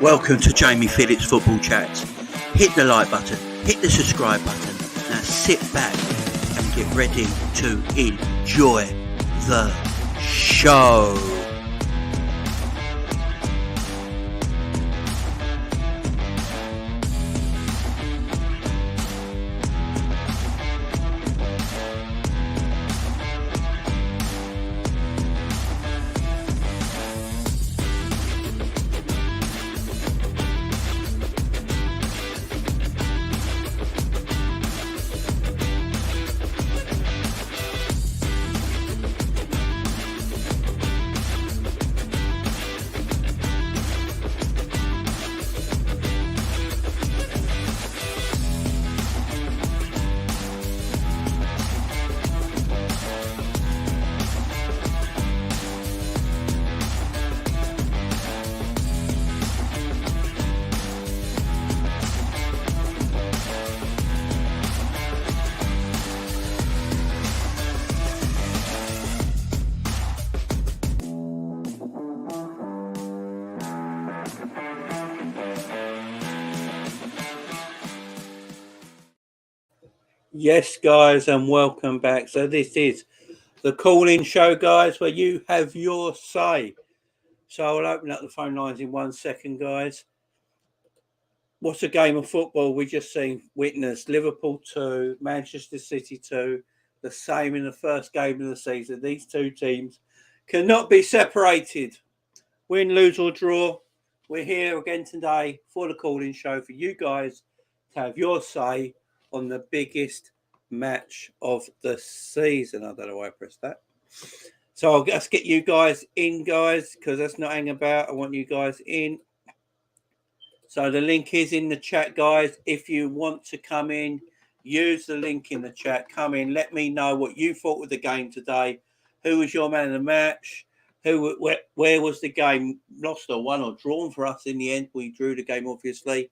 Welcome to Jamie Phillips Football Chats. Hit the like button, hit the subscribe button. Now sit back and get ready to enjoy the show. Yes, guys, and welcome back. So this is the call-in show, guys, where you have your say. So I'll open up the phone lines in 1 second, guys. What's a game of football we just witnessed? Liverpool 2, Manchester City 2, the same in the first game of the season. These two teams cannot be separated. Win, lose or draw. We're here again today for the call-in show for you guys to have your say on the biggest match of the season. I don't know why I pressed that. So I'll just get you guys in, guys, because that's not hanging about. I want you guys in. So the link is in the chat, guys. If you want to come in, use the link in the chat. Come in. Let me know what you thought of the game today. Who was your man of the match? Where was the game lost or won or drawn for us in the end? We drew the game, obviously.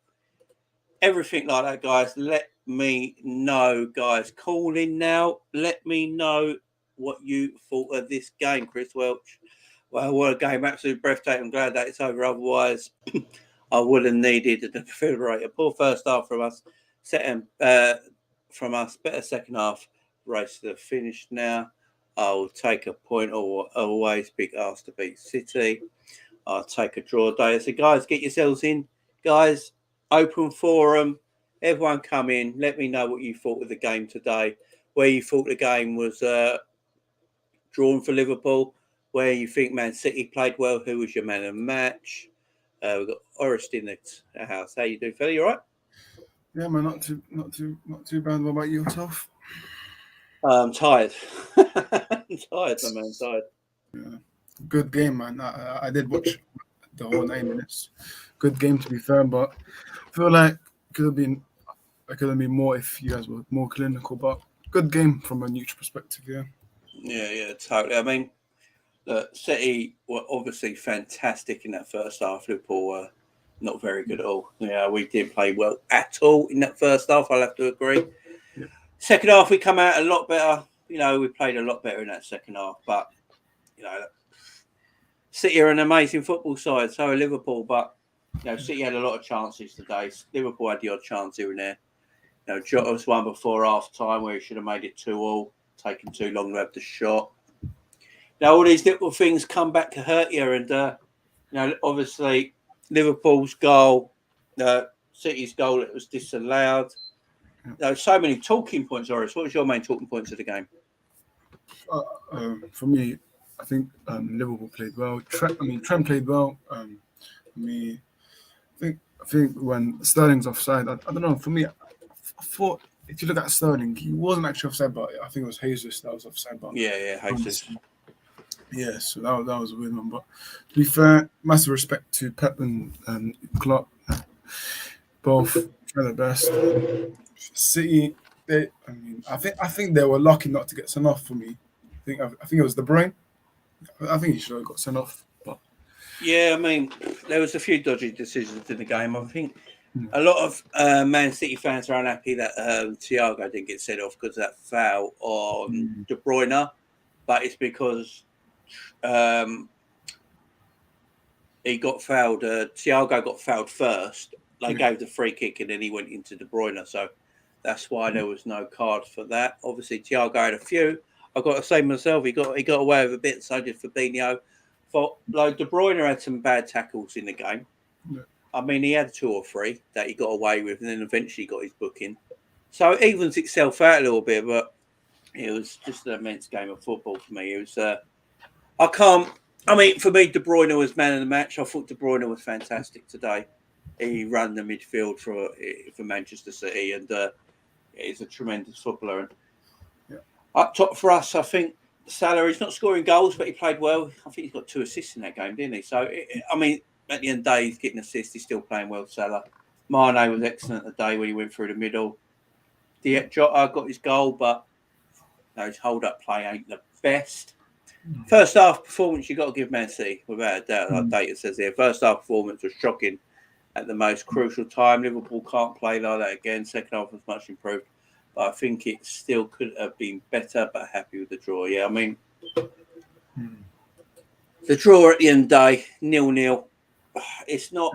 Everything like that, guys. Let me know, guys. Call in now. Let me know what you thought of this game, Chris Welch. Well, what a game. Absolutely breathtaking. I'm glad that it's over. Otherwise, I would have needed a defibrillator. Poor first half from us. Better second half. Race to the finish now. I'll take a point or always big ask to beat City. I'll take a draw day. So, guys, get yourselves in. Guys, open forum. Everyone come in. Let me know what you thought of the game today. Where you thought the game was drawn for Liverpool. Where you think Man City played well. Who was your man of the match? We've got Orest in the house. How you doing, fella? You all right? Yeah, man, not too bad. What about yourself? I'm tired. Tired. Yeah. Good game, man. I did watch the whole 9 minutes. Good game, to be fair, but I feel like it could have been more if you guys were more clinical. But good game from a neutral perspective, yeah. Yeah, totally. I mean, City were obviously fantastic in that first half. Liverpool were not very good at all. Yeah, we didn't play well at all in that first half. I'll have to agree. Yeah. Second half, we come out a lot better. You know, we played a lot better in that second half. But, you know, City are an amazing football side. So are Liverpool. But, you know, City had a lot of chances today. Liverpool had the odd chance here and there. You know, Jota's won before half time where he should have made it 2-2. Taken too long to have the shot. Now, all these little things come back to hurt you. And, you know, obviously, Liverpool's goal, City's goal, it was disallowed. There's so many talking points, Horace. What was your main talking points of the game? For me, I think Liverpool played well. Trent played well. I think when Sterling's offside, I don't know. For me, I thought if you look at Sterling, he wasn't actually offside, but I think it was Jesus that was offside. But yeah, Jesus. Yeah, so that was a weird one. But to be fair, massive respect to Pep and Klopp. Both try their best. City, I think they were lucky not to get sent off for me. I think it was De Bruyne. I think he should have got sent off. But yeah, I mean, there was a few dodgy decisions in the game. I think a lot of Man City fans are unhappy that Thiago didn't get sent off because of that foul on De Bruyne, but it's because he got fouled. Thiago got fouled first. They gave the free kick, and then he went into De Bruyne. So that's why there was no card for that. Obviously, Thiago had a few. I've got to say myself, he got away with a bit. So did Fabinho. Like De Bruyne had some bad tackles in the game. Yeah. I mean, he had 2 or 3 that he got away with, and then eventually got his booking. So it evens itself out a little bit, but it was just an immense game of football for me. It was. For me, De Bruyne was man of the match. I thought De Bruyne was fantastic today. He ran the midfield for Manchester City, and he's a tremendous footballer. And up top for us, I think Salah, he's not scoring goals, but he played well. I think he's got 2 assists in that game, didn't he? So, at the end of the day, he's getting assists. He's still playing well, Salah. Mane was excellent today when he went through the middle. Jota got his goal, but his hold-up play ain't the best. First half performance, you've got to give Man City, without a doubt. Like Data says here, first half performance was shocking at the most crucial time. Liverpool can't play like that again. Second half was much improved. But I think it still could have been better, but happy with the draw. Yeah, I mean, the draw at the end of the day, 0-0. It's not...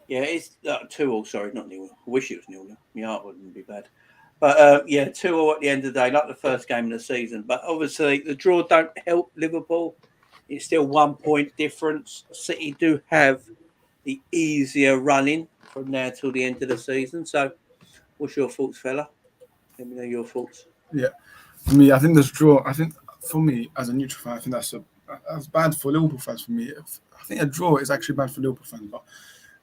Yeah, it's 2-2, sorry, not 0-0. I wish it was 0-0. My heart wouldn't be bad. But 2-2 at the end of the day, like the first game of the season. But obviously, the draw don't help Liverpool. It's still 1 point difference. City do have the easier running from now till the end of the season. So, what's your thoughts, fella? Let me know your thoughts. Yeah, for me, I think this draw. I think for me as a neutral fan, I think that's bad for Liverpool fans. For me, I think a draw is actually bad for Liverpool fans. But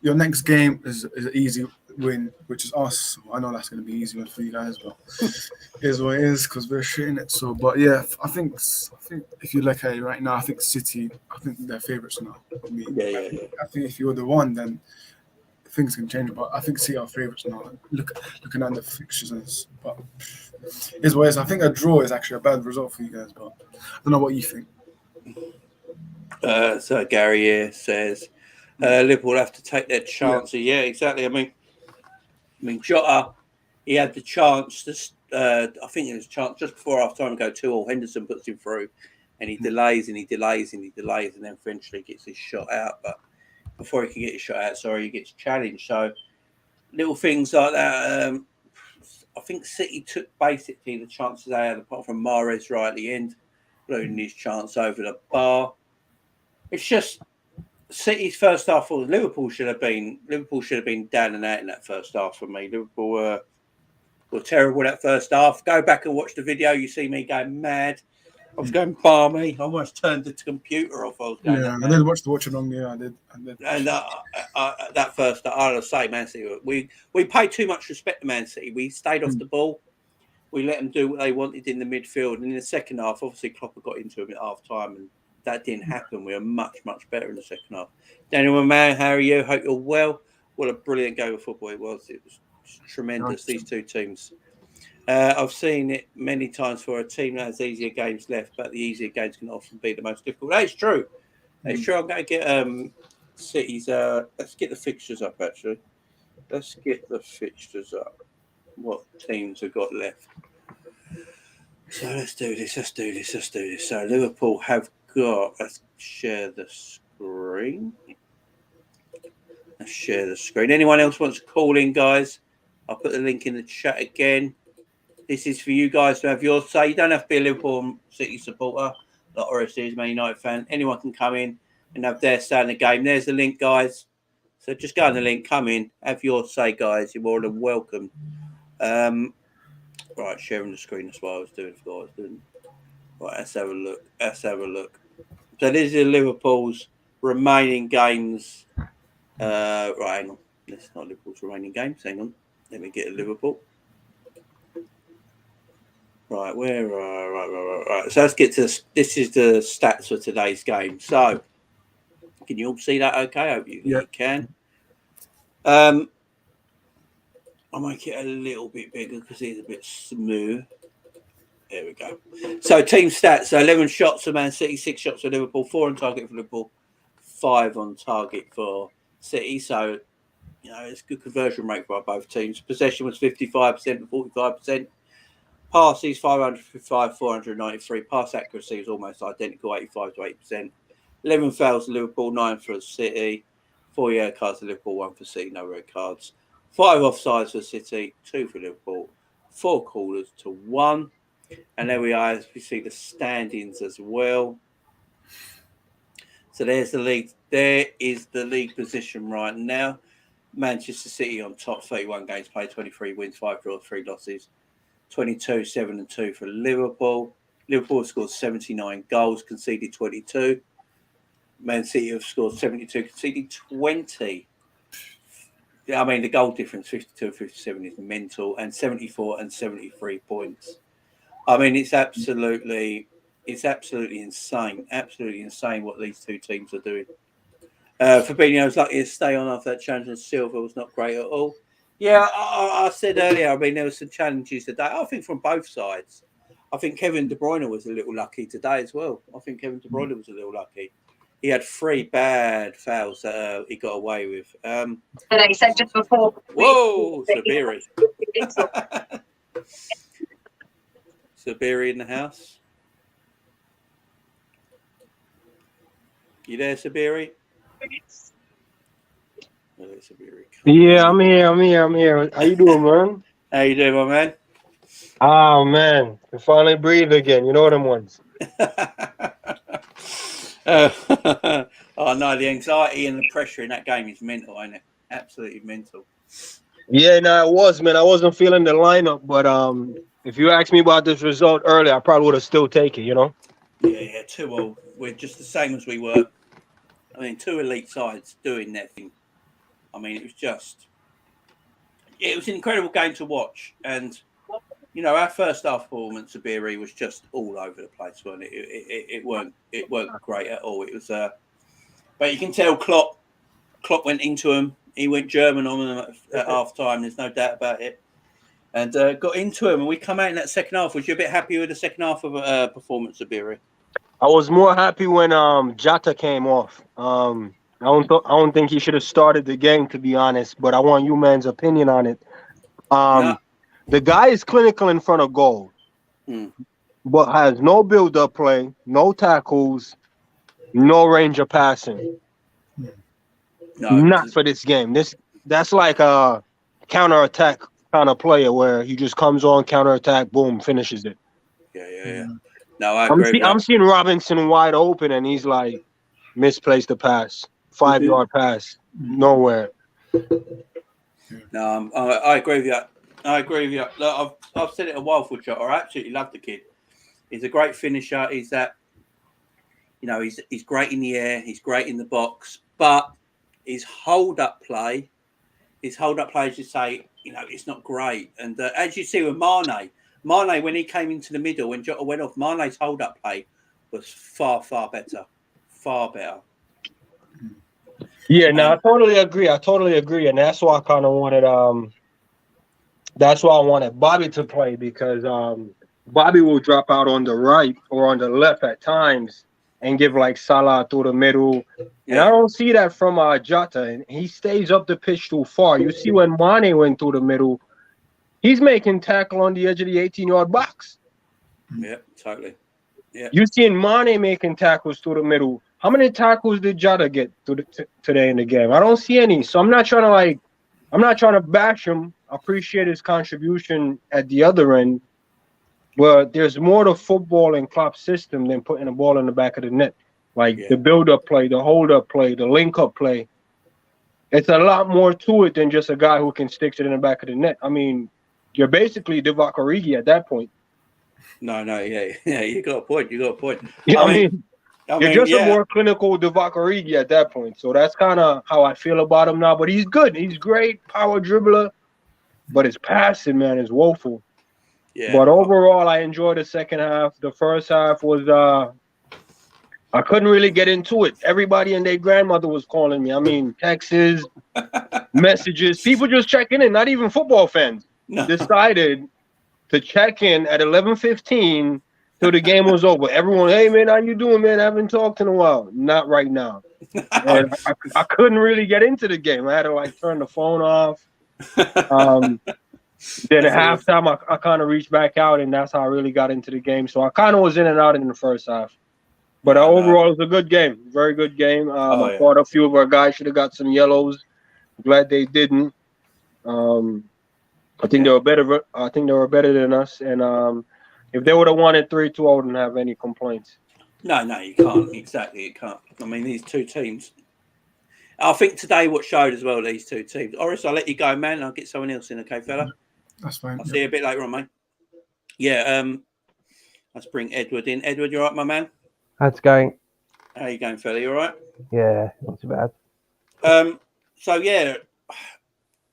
your next game is an easy win, which is us. I know that's going to be easy win for you guys, but it is what it is because we're shitting it. So, but yeah, I think if you look at it right now, I think City, I think they're favourites now. For me, I think if you're the one, then things can change. But I think City are favourites now. Looking at the fixtures, but is what it is. I think a draw is actually a bad result for you guys, but I don't know what you think. So Gary here says Liverpool have to take their chances. Yeah, exactly. I mean, Jota, he had the chance to. I think it was a chance just before half time to go 2-2. Henderson puts him through, and he delays and he delays and he delays, and then eventually gets his shot out. But before he can get his shot out, he gets challenged. So little things like that. I think City took basically the chances they had, apart from Mahrez right at the end, blowing his chance over the bar. It's just City's first half. Liverpool should have been down and out in that first half for me. Liverpool were terrible that first half. Go back and watch the video. You see me going mad. I was going balmy. I almost turned the computer off. I did watch the watch along. Yeah, I did. And that first, I would say, Man City. We paid too much respect to Man City. We stayed off the ball. We let them do what they wanted in the midfield. And in the second half, obviously, Klopp got into them at half time, and that didn't happen. We were much, much better in the second half. Daniel, man, how are you? Hope you're well. What a brilliant game of football it was. It was tremendous. These two teams. I've seen it many times for a team that has easier games left, but the easier games can often be the most difficult. That is true. It's true. I'm going to get City's. Let's get the fixtures up, actually. Let's get the fixtures up. What teams have got left? So let's do this. So Liverpool have got. Let's share the screen. Anyone else wants to call in, guys? I'll put the link in the chat again. This is for you guys to have your say. You don't have to be a Liverpool City supporter, like Oris Man United fan. Anyone can come in and have their say in the game. There's the link, guys. So just go on the link, come in, have your say, guys. You're more than welcome. Right, sharing the screen. That's what I was doing. Right, let's have a look. So these are Liverpool's remaining games. Right, hang on. This is not Liverpool's remaining games. Hang on. Let me get a Liverpool. Right, right. So let's get to this. This is the stats for today's game. So, can you all see that okay? I hope you can. I'll make it a little bit bigger because it's a bit smooth. There we go. So, team stats. So, 11 shots for Man City, 6 shots for Liverpool, 4 on target for Liverpool, 5 on target for City. So, it's a good conversion rate for both teams. Possession was 55% and 45%. Passes 555, 493. Pass accuracy was almost identical, 85 to 8%. 11 fouls for Liverpool, 9 for City. 4 yellow cards for Liverpool, 1 for City, no red cards. 5 offsides for City, 2 for Liverpool. 4 corners to 1. And there we are, as we see the standings as well. So there's the league. There is the league position right now. Manchester City on top, 31 games played, 23 wins, 5 draws, 3 losses. 22, 7 and 2 for Liverpool. Liverpool scored 79 goals, conceded 22. Man City have scored 72, conceded 20. I mean, the goal difference, 52 and 57, is mental, and 74 and 73 points. I mean, it's absolutely insane. Absolutely insane what these two teams are doing. Fabinho was lucky to stay on after that challenge, and Silva was not great at all. Yeah, I said earlier, I mean, there were some challenges today. I think from both sides. I think Kevin De Bruyne was a little lucky today as well. I think Kevin De Bruyne was a little lucky. He had 3 bad fouls that he got away with. And he said just before. Whoa, Sabiri. Sabiri in the house. You there, Sabiri? Oh, Sabiri. Yeah, I'm here. How you doing, man? How you doing, my man? Oh, man. You finally breathe again. You know them ones. Oh, no, the anxiety and the pressure in that game is mental, ain't it? Absolutely mental. Yeah, no, it was, man. I wasn't feeling the lineup, but if you asked me about this result earlier, I probably would have still taken it, you know? Yeah, 2-2. We're just the same as we were. I mean, 2 elite sides doing their thing. I mean, it was an incredible game to watch. And, you know, our first half performance of Beery was just all over the place, wasn't it? It weren't great at all. It was, but you can tell Klopp went into him. He went German on them at half time. There's no doubt about it. And got into him. And we come out in that second half. Was you a bit happy with the second half of performance of Beery? I was more happy when Jota came off. I don't think he should have started the game, to be honest, but I want you man's opinion on it. The guy is clinical in front of goal, but has no build-up play, no tackles, no range of passing. No, not for this game. That's like a counter-attack kind of player where he just comes on, counter-attack, boom, finishes it. Yeah. No, I agree. I'm seeing Robinson wide open, and he's like misplaced the pass, 5-yard pass, nowhere. No, I agree with you. Look, I've said it a while for Jota. I absolutely love the kid. He's a great finisher. He's that, you know, he's great in the air. He's great in the box, but his hold-up play, as you say, you know, it's not great. And as you see with Mane, when he came into the middle, when Jota went off, Mane's hold-up play was far, far better. Far better. Yeah, no, I totally agree. And that's why I kind of wanted Bobby to play, because Bobby will drop out on the right or on the left at times and give like Salah through the middle. And I don't see that from Jota, and he stays up the pitch too far. You see when Mane went through the middle, he's making tackle on the edge of the 18-yard box. Yeah, totally. Yeah. You seen Mane making tackles through the middle. How many tackles did Jota get today in the game? I don't see any. So I'm not trying to bash him. I appreciate his contribution at the other end. But there's more to football and Klopp's system than putting the ball in the back of the net. Like the build-up play, the hold-up play, the link-up play. It's a lot more to it than just a guy who can stick it in the back of the net. I mean, you're basically Divock Origi at that point. No, yeah, you got a point. Yeah, I mean, you're just a more clinical Divock Origi at that point. So that's kind of how I feel about him now. But he's good. He's great, power dribbler. But his passing, man, is woeful. Yeah. But overall, I enjoyed the second half. The first half was I couldn't really get into it. Everybody and their grandmother was calling me. I mean, texts, messages, people just checking in, not even football fans. No. Decided to check in at 11:15 till the game was over. Everyone, hey, man, how you doing, man? I haven't talked in a while. Not right now. And I couldn't really get into the game. I had to, like, turn the phone off. Then at halftime, I kind of reached back out, and that's how I really got into the game. So I kind of was in and out in the first half. But overall, it was a good game. Very good game. I thought a few of our guys should have got some yellows. Glad they didn't. I think they were better. I think they were better than us. And if they would have won it 3-2, I wouldn't have any complaints. No, you can't. Exactly, you can't. I mean, these two teams. I think today what showed as well, these two teams. Oris, I'll let you go, man. I'll get someone else in, okay, fella? That's fine. I'll see you a bit later on, mate. Yeah, let's bring Edward in. Edward, you all right, my man? How's it going? How you going, fella? You all right? Yeah, not too bad. So, yeah,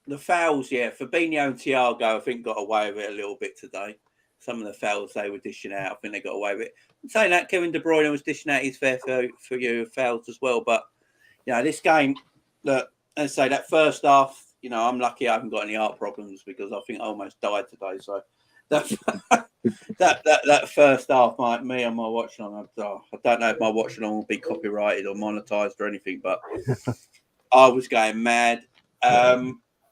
the fouls, Fabinho and Thiago, I think, got away with it a little bit today. Some of the fouls they were dishing out, I think they got away with it. I'm saying that Kevin De Bruyne was dishing out his fair for you fouls as well. But, this game, look, let's say that first half, I'm lucky I haven't got any heart problems because I think I almost died today. So that first half, me on my watch along, I don't know if my watch along will be copyrighted or monetized or anything, but I was going mad.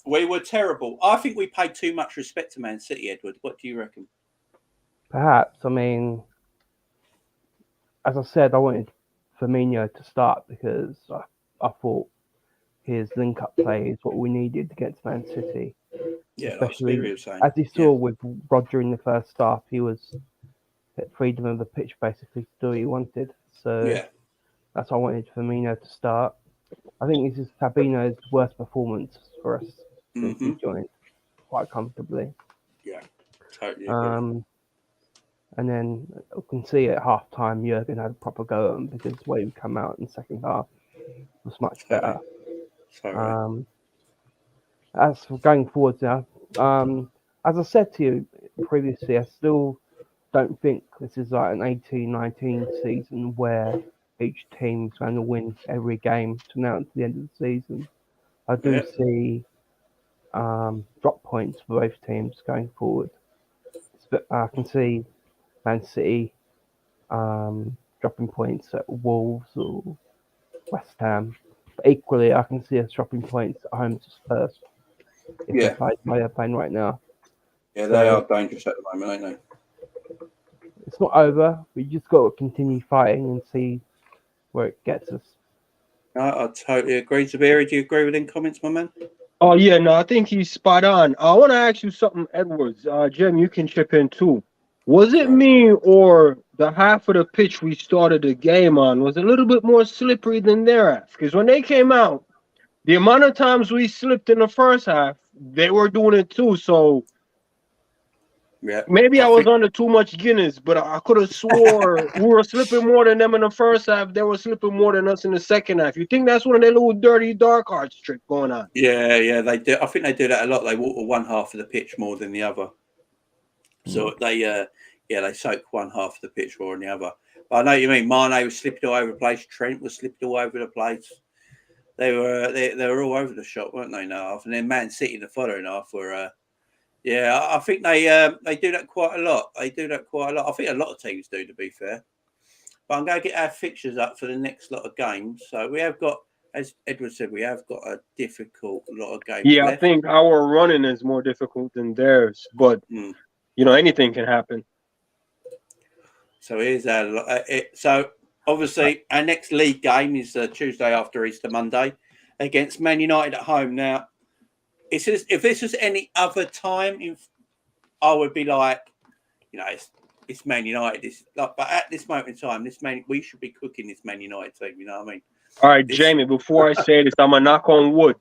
We were terrible. I think we paid too much respect to Man City, Edward. What do you reckon? Perhaps. I mean, as I said, I wanted Firmino to start because I thought his link-up play is what we needed against Man City. Yeah, especially as you saw with Roger in the first half, he was at freedom of the pitch basically to do what he wanted. So that's why I wanted Firmino to start. I think this is Fabinho's worst performance for us since he joined, quite comfortably. Yeah, totally agree. And then you can see at half time Jurgen had a proper go at him because the way we come out in the second half was much better. As for going forward now, as I said to you previously, I still don't think this is like an 18-19 season where each team's going to win every game to now to the end of the season. I do see drop points for both teams going forward. I can see Man City dropping points at Wolves or West Ham. But equally, I can see us dropping points at home to Spurs if they play the way they're playing right now. Yeah, they are dangerous at the moment, aren't they? It's not over. We just got to continue fighting and see where it gets us. I totally agree. Zabiri, do you agree with them comments, my man? Oh, yeah, no, I think he's spot on. I want to ask you something, Edwards. Jim, you can chip in too. Was it me or the half of the pitch we started the game on was a little bit more slippery than their half? Because when they came out, the amount of times we slipped in the first half, they were doing it too. So maybe I was under too much Guinness, but I could have swore we were slipping more than them in the first half. They were slipping more than us in the second half. You think that's one of their little dirty dark arts trick going on? Yeah, they do. I think they do that a lot. They water one half of the pitch more than the other. So they soak one half of the pitch more than the other. But I know what you mean. Mane was slipping all over the place. Trent was slipping all over the place. They were all over the shop, weren't they? Now, and then Man City the following half were. I think they do that quite a lot. I think a lot of teams do, to be fair. But I'm going to get our fixtures up for the next lot of games. So we have got, as Edward said, we have got a difficult lot of games. Yeah, left. I think our running is more difficult than theirs, but anything can happen. So here's our. So obviously, our next league game is Tuesday after Easter Monday against Man United at home. Now, if this was any other time, I would be like, it's Man United. But at this moment in time, we should be cooking this Man United team. You know what I mean? All right, Jamie. Before I say this, I'm gonna knock on wood.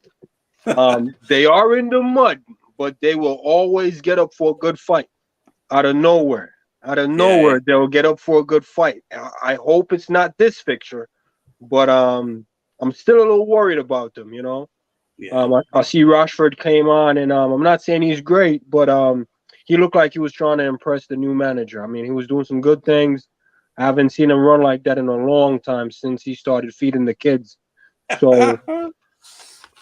They are in the mud, but they will always get up for a good fight. Out of nowhere, they'll get up for a good fight. I hope it's not this fixture, but I'm still a little worried about them. I see Rashford came on, and I'm not saying he's great, but he looked like he was trying to impress the new manager. I mean, he was doing some good things. I haven't seen him run like that in a long time since he started feeding the kids. So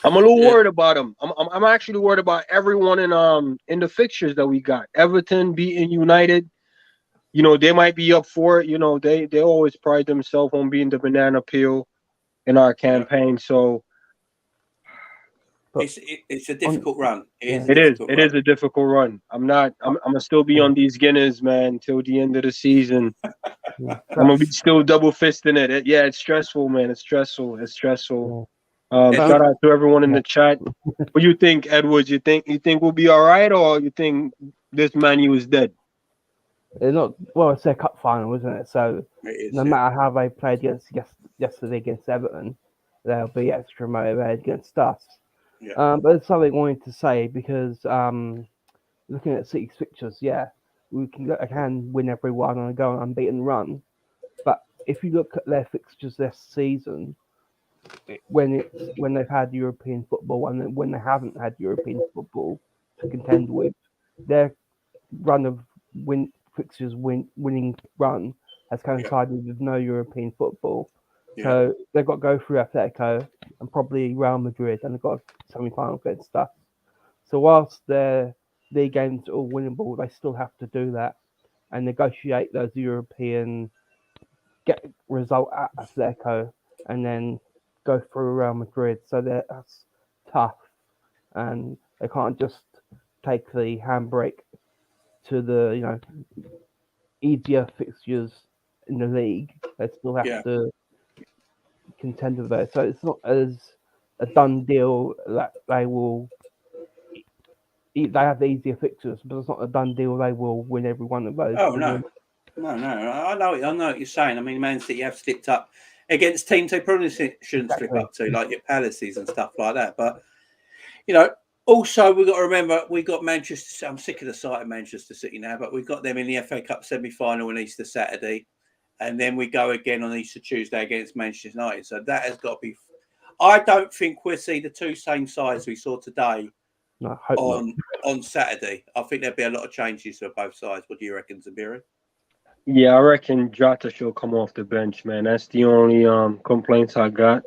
I'm a little worried about him. I'm actually worried about everyone in the fixtures that we got. Everton beating United. They might be up for it. They always pride themselves on being the banana peel in our campaign. So It's a difficult run. It is a difficult run. I'm gonna still be on these Guinness, man, till the end of the season. I'm gonna be still double fisting it. It's stressful, man. It's stressful. Shout out to everyone in the chat. What do you think, Edwards? You think we'll be all right, or you think this Man U is dead? They're not. Well, it's their cup final, isn't it? So no matter how they played yesterday against Everton, they'll be extra motivated against us. Yeah. But it's something I wanted to say because looking at City's fixtures, we can win every one and go on an unbeaten run. But if you look at their fixtures this season, when they've had European football and when they haven't had European football to contend with, their run of winning run has coincided with no European football. Yeah. So they've got to go through Atletico and probably Real Madrid, and they've got a semi-final against us. So whilst their games are all winnable, they still have to do that and negotiate those European result at Atletico and then go through Real Madrid. So that's tough, and they can't just take the handbrake to the easier fixtures in the league. They still have to contend with those. So it's not as a done deal that they will. They have the easier fixtures, but it's not a done deal they will win every one of those. Oh no. I know what you're saying. I mean, Man City have slipped up against teams they probably shouldn't slip up to, like your Palaces and stuff like that. But also we've got to remember we got Manchester. I'm sick of the sight of Manchester City now, but we've got them in the FA Cup semi-final on Easter Saturday, and then we go again on Easter Tuesday against Manchester United. So that has got to be. I don't think we'll see the two same sides we saw today on Saturday. I think there'll be a lot of changes for both sides. What do you reckon, Zabiri? Yeah, I reckon Jota should come off the bench, man. That's the only complaints I got.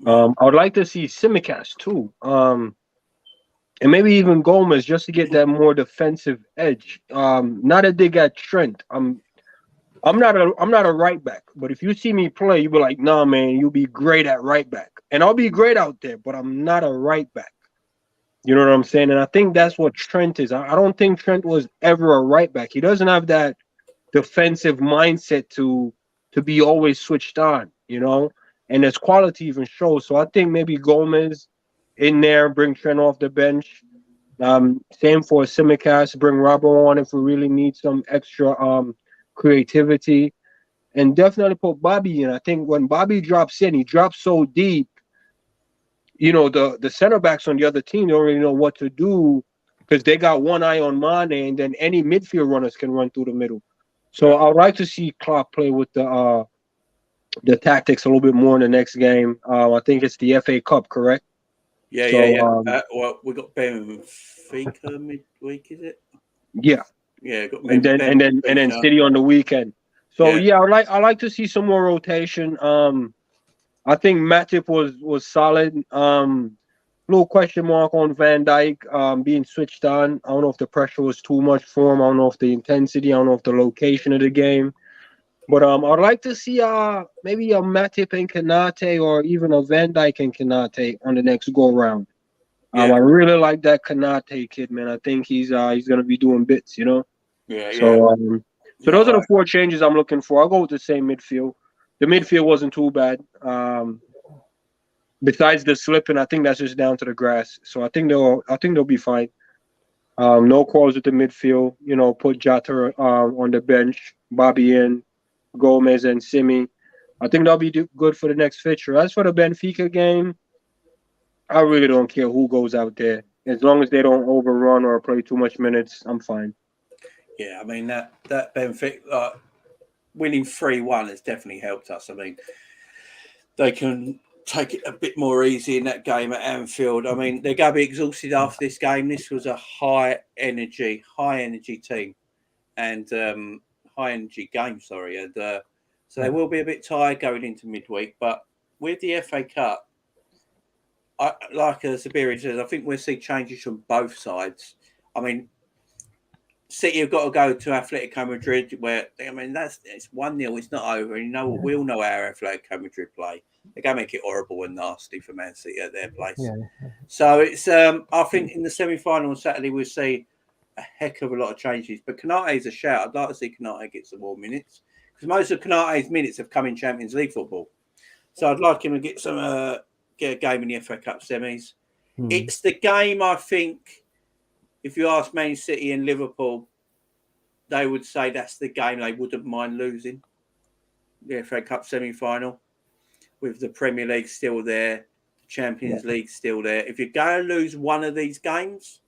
I would like to see Tsimikas too. And maybe even Gomez just to get that more defensive edge. Not a dig at Trent. I'm not a right back, but if you see me play, you'll be like, nah, man, you'll be great at right back. And I'll be great out there, but I'm not a right back. You know what I'm saying? And I think that's what Trent is. I don't think Trent was ever a right back. He doesn't have that defensive mindset to be always switched on, and his quality even shows. So I think maybe Gomez in there, bring Trent off the bench. Same for Tsimikas, bring Robbo on if we really need some extra creativity, and definitely put Bobby in. I think when Bobby drops in, he drops so deep. The center backs on the other team don't really know what to do because they got one eye on Mane, and then any midfield runners can run through the middle. So I'd like to see Klopp play with the tactics a little bit more in the next game. I think it's the FA Cup, correct? Yeah. Well, we got Benfica midweek, is it? Yeah. Yeah. Got and then City on the weekend. So I like to see some more rotation. I think Matip was solid. Little question mark on Van Dijk being switched on. I don't know if the pressure was too much for him. I don't know if the intensity. I don't know if the location of the game. But I'd like to see maybe a Matip and Kanate or even a Van Dijk and Kanate on the next go round. I really like that Kanate kid, man. I think he's gonna be doing bits, So those are the four changes I'm looking for. I'll go with the same midfield. The midfield wasn't too bad. Besides the slipping, I think that's just down to the grass. So I think they'll be fine. No quarrels with the midfield. Put Jota on the bench, Bobby in, Gomez and Simi. I think that'll be good for the next fixture. As for the Benfica game, I really don't care who goes out there. As long as they don't overrun or play too much minutes, I'm fine. Yeah, I mean, that Benfica winning 3-1 has definitely helped us. I mean, they can take it a bit more easy in that game at Anfield. I mean, they're going to be exhausted after this game. This was a high energy team and high energy game, sorry. And so they will be a bit tired going into midweek. But with the FA Cup, like Sabiri says, I think we'll see changes from both sides. I mean, City have got to go to Atletico Madrid, where it's 1-0. It's not over, and we all know how Atletico Madrid play. They're going to make it horrible and nasty for Man City at their place. Yeah. So it's I think in the semi-final on Saturday we'll see a heck of a lot of changes. But Konate's a shout. I'd like to see Konate get some more minutes because most of Konate's minutes have come in Champions League football. So I'd like him to get a game in the FA Cup semis. It's the game, I think, if you ask Man City and Liverpool, they would say that's the game they wouldn't mind losing. The FA Cup semi-final with the Premier League still there, the Champions League still there. If you're going to lose one of these games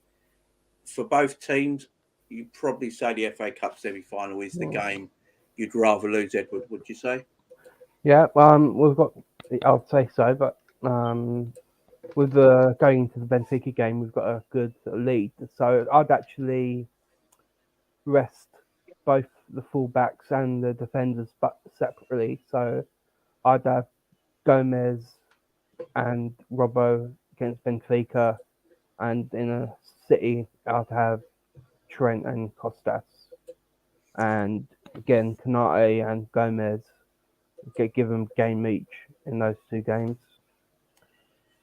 for both teams, you'd probably say the FA Cup semi-final is the game you'd rather lose, Edward, would you say? Yeah, we've got, I'd say so, but with going into the Benfica game, we've got a good lead. So I'd actually rest both the fullbacks and the defenders, but separately. So I'd have Gomez and Robbo against Benfica, and in a City, I'd have Trent and Costas. And again, Konate and Gomez, give them game each in those two games.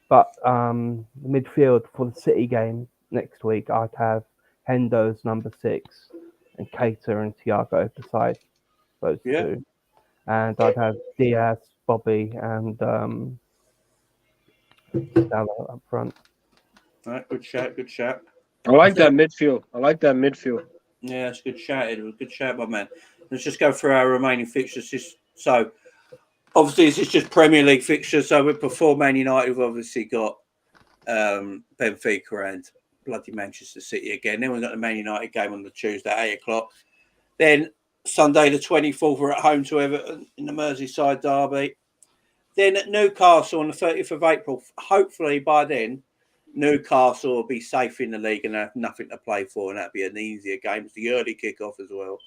But the midfield for the City game next week, I'd have Hendo's number 6 and Keita and Thiago beside those two. And I'd have Diaz, Bobby, and Salah up front. All right, good shout. I like that midfield. Yeah, that's a good shout, Edward. Good shout, my man. Let's just go through our remaining fixtures. So, obviously, this is just Premier League fixtures. So, before Man United, we've obviously got Benfica and bloody Manchester City again. Then we've got the Man United game on the Tuesday at 8 o'clock. Then Sunday the 24th, we're at home to Everton in the Merseyside derby. Then at Newcastle on the 30th of April. Hopefully, by then, Newcastle will be safe in the league and have nothing to play for, and that'll be an easier game. It's the early kickoff as well.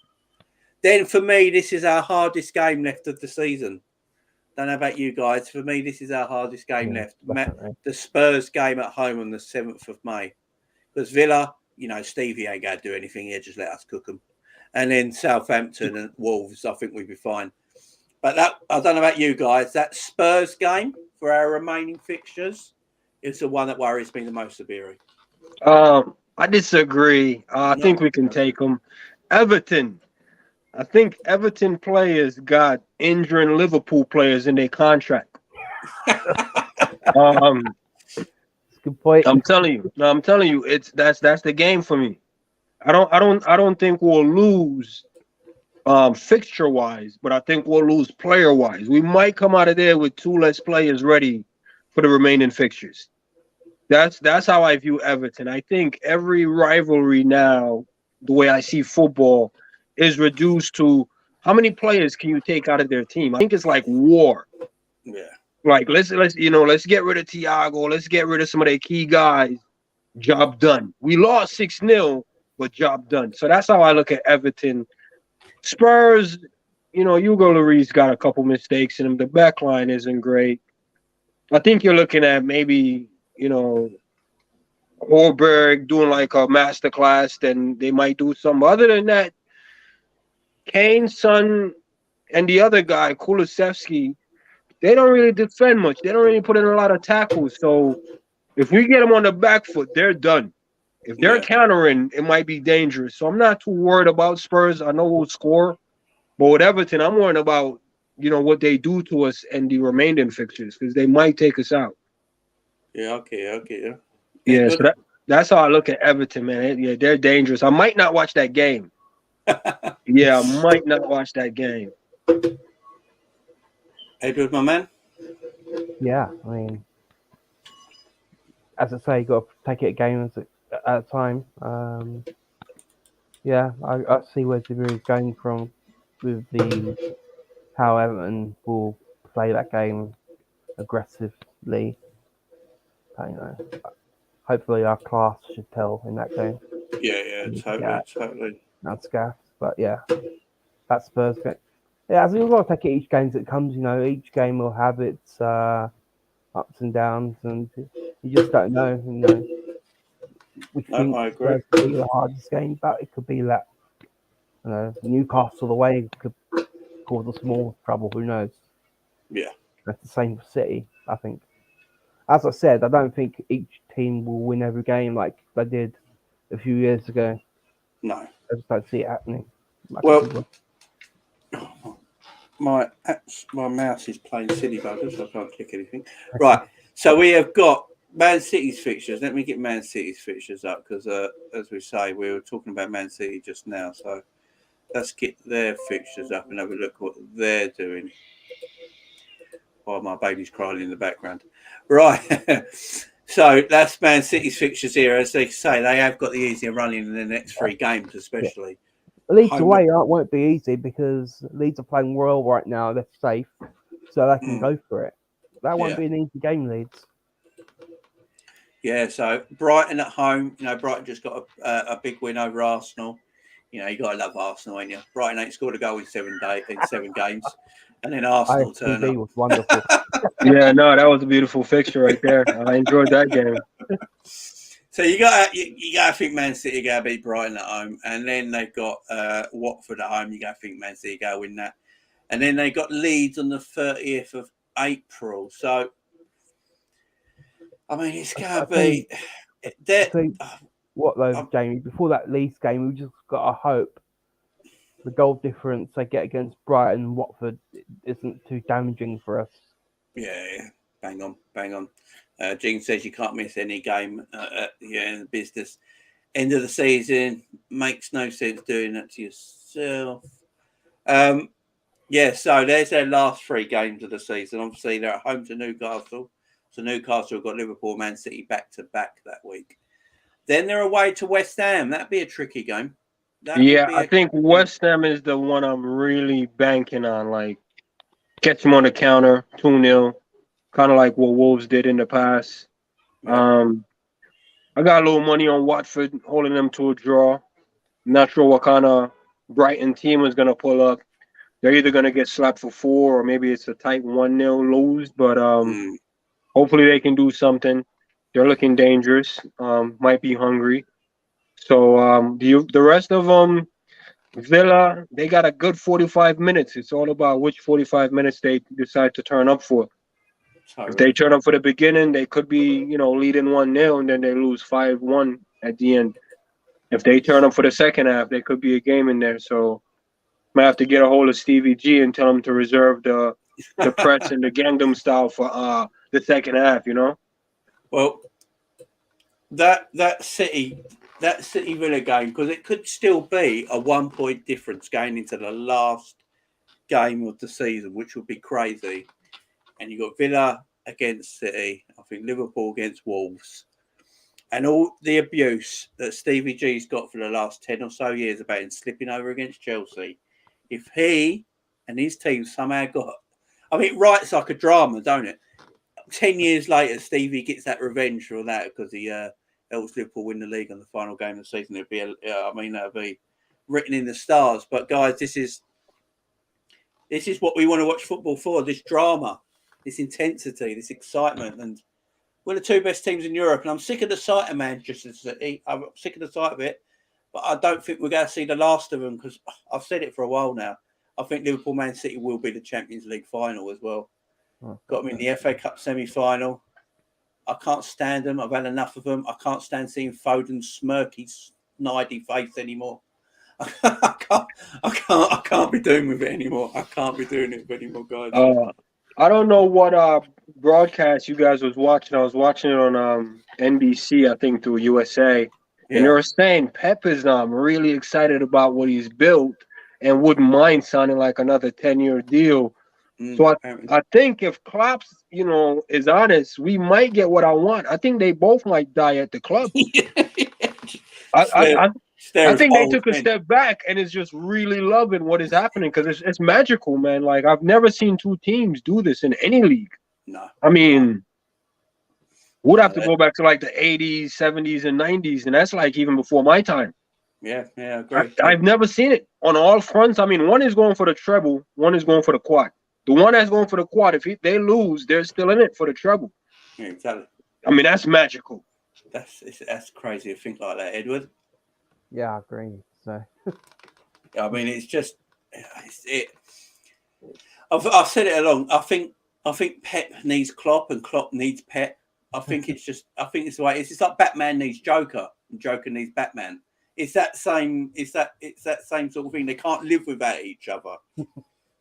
Then for me, this is our hardest game left of the season. Don't know about you guys. For me, this is our hardest game left. The Spurs game at home on the 7th of May. Because Villa, Stevie ain't going to do anything here. Just let us cook them. And then Southampton and Wolves, I think we'll be fine. But I don't know about you guys. That Spurs game for our remaining fixtures is the one that worries me the most, Sabiri. I disagree. I think we can take them. Everton. I think Everton players got injuring Liverpool players in their contract. Good point. I'm telling you, that's the game for me. I don't think we'll lose fixture wise, but I think we'll lose player wise. We might come out of there with 2 less players ready for the remaining fixtures. That's how I view Everton. I think every rivalry now, the way I see football, is reduced to how many players can you take out of their team. I think it's like war. Yeah. Like let's get rid of Thiago, let's get rid of some of their key guys. Job done. We lost 6-0, but job done. So that's how I look at Everton. Spurs, Hugo Lloris got a couple mistakes in him. The back line isn't great. I think you're looking at maybe, Holberg doing like a masterclass, then they might do something. Other than that, Kane, Son, and the other guy, Kulusevski, they don't really defend much. They don't really put in a lot of tackles. So if we get them on the back foot, they're done. If they're countering, it might be dangerous. So I'm not too worried about Spurs. I know we'll score. But with Everton, I'm worried about, what they do to us and the remaining fixtures because they might take us out. Yeah, okay. Yeah, so that's how I look at Everton, man. They're dangerous. I might not watch that game. Yeah, I might not watch that game. Edward, my man? Yeah, I mean, as I say, you got to take it a game at a time. I see where Zabir is going from with how Everton will play that game aggressively. Hopefully our class should tell in that game. Yeah, totally. That's gaff, but that Spurs game. Yeah, as we've got to take it each game as it comes. Each game will have its ups and downs, and you just don't know. we No, think I it's agree. going to be the hardest game, but it could be that Newcastle away could cause us more trouble. Who knows? Yeah. That's the same for City, I think. As I said, I don't think each team will win every game like they did a few years ago. No. I just don't see it happening. Well, my mouse is playing silly buggers, so I can't click anything. Right. So we have got Man City's fixtures. Let me get Man City's fixtures up because, as we say, we were talking about Man City just now. So let's get their fixtures up and have a look what they're doing. While my baby's crying in the background. Right. So that's Man City's fixtures here. As they say, they have got the easier running in the next 3 games, especially. Leeds away won't be easy because Leeds are playing well right now. They're safe, so they can go for it. That won't be an easy game, Leeds. Yeah, so Brighton at home. Brighton just got a big win over Arsenal. You got to love Arsenal, ain't you? Brighton ain't scored a goal in 7 games. And then Arsenal turn up. Was wonderful. Yeah, no, that was a beautiful fixture right there. I enjoyed that game. So you gotta think Man City gotta beat Brighton at home, and then they've got Watford at home. You gotta think Man City gotta win that, and then they got Leeds on the 30th of April. So I mean, it's gonna be. What though, Jamie? Before that Leeds game, we just gotta hope the goal difference they get against Brighton and Watford isn't too damaging for us. Yeah, bang on. Gene says you can't miss any game in the business. End of the season makes no sense doing that to yourself. So there's their last 3 games of the season. Obviously, they're at home to Newcastle. So Newcastle have got Liverpool, Man City back to back that week. Then they're away to West Ham. That'd be a tricky game. I think West Ham is the one I'm really banking on. Like, catch them on the counter, 2-0, kind of like what Wolves did in the past. Yeah. I got a little money on Watford, holding them to a draw. I'm not sure what kind of Brighton team is going to pull up. They're either going to get slapped for 4 or maybe it's a tight 1-0 lose. But hopefully they can do something. They're looking dangerous. Might be hungry. So the rest of them, Villa, they got a good 45 minutes. It's all about which 45 minutes they decide to turn up for. If they turn up for the beginning, they could be, leading 1-0 and then they lose 5-1 at the end. If they turn up for the second half, there could be a game in there. So might have to get a hold of Stevie G and tell him to reserve the press and the Gangnam style for the second half, Well, that City Villa game, because it could still be a 1-point difference going into the last game of the season, which would be crazy. And you got Villa against City, I think Liverpool against Wolves, and all the abuse that Stevie G's got for the last 10 or so years about him slipping over against Chelsea. If he and his team somehow it writes like a drama, don't it? 10 years later, Stevie gets that revenge for that because he helps Liverpool win the league on the final game of the season. It'd be, that'll be written in the stars. But guys, this is what we want to watch football for. This drama, this intensity, this excitement, and we're the 2 best teams in Europe. And I'm sick of the sight of Manchester City. I'm sick of the sight of it. But I don't think we're going to see the last of them because I've said it for a while now. I think Liverpool, Man City will be the Champions League final as well. Got them in the FA Cup semi-final. I can't stand them. I've had enough of them. I can't stand seeing Foden's smirky, snidey face anymore. I can't be doing with it anymore. I can't be doing it anymore, guys. I don't know what broadcast you guys was watching. I was watching it on NBC, I think, through USA. Yeah. And they were saying Pep is really excited about what he's built and wouldn't mind signing like another 10-year deal. So I think if Klopp, is honest, we might get what I want. I think they both might die at the club. I think they took a step back and is just really loving what is happening because it's magical, man. Like, I've never seen 2 teams do this in any league. No. I mean, we'd have to go back to like the 80s, 70s, and 90s, and that's like even before my time. Yeah, I agree. I've never seen it on all fronts. I mean, one is going for the treble, one is going for the quad. The one that's going for the quad, if they lose, they're still in it for the treble. Yeah, exactly. I mean, that's magical. That's crazy to think like that, Edward. Yeah, I agree. So I mean, it's just I've said it along. I think Pep needs Klopp and Klopp needs Pep. I think it's the way it's like Batman needs Joker and Joker needs Batman. It's that same sort of thing. They can't live without each other.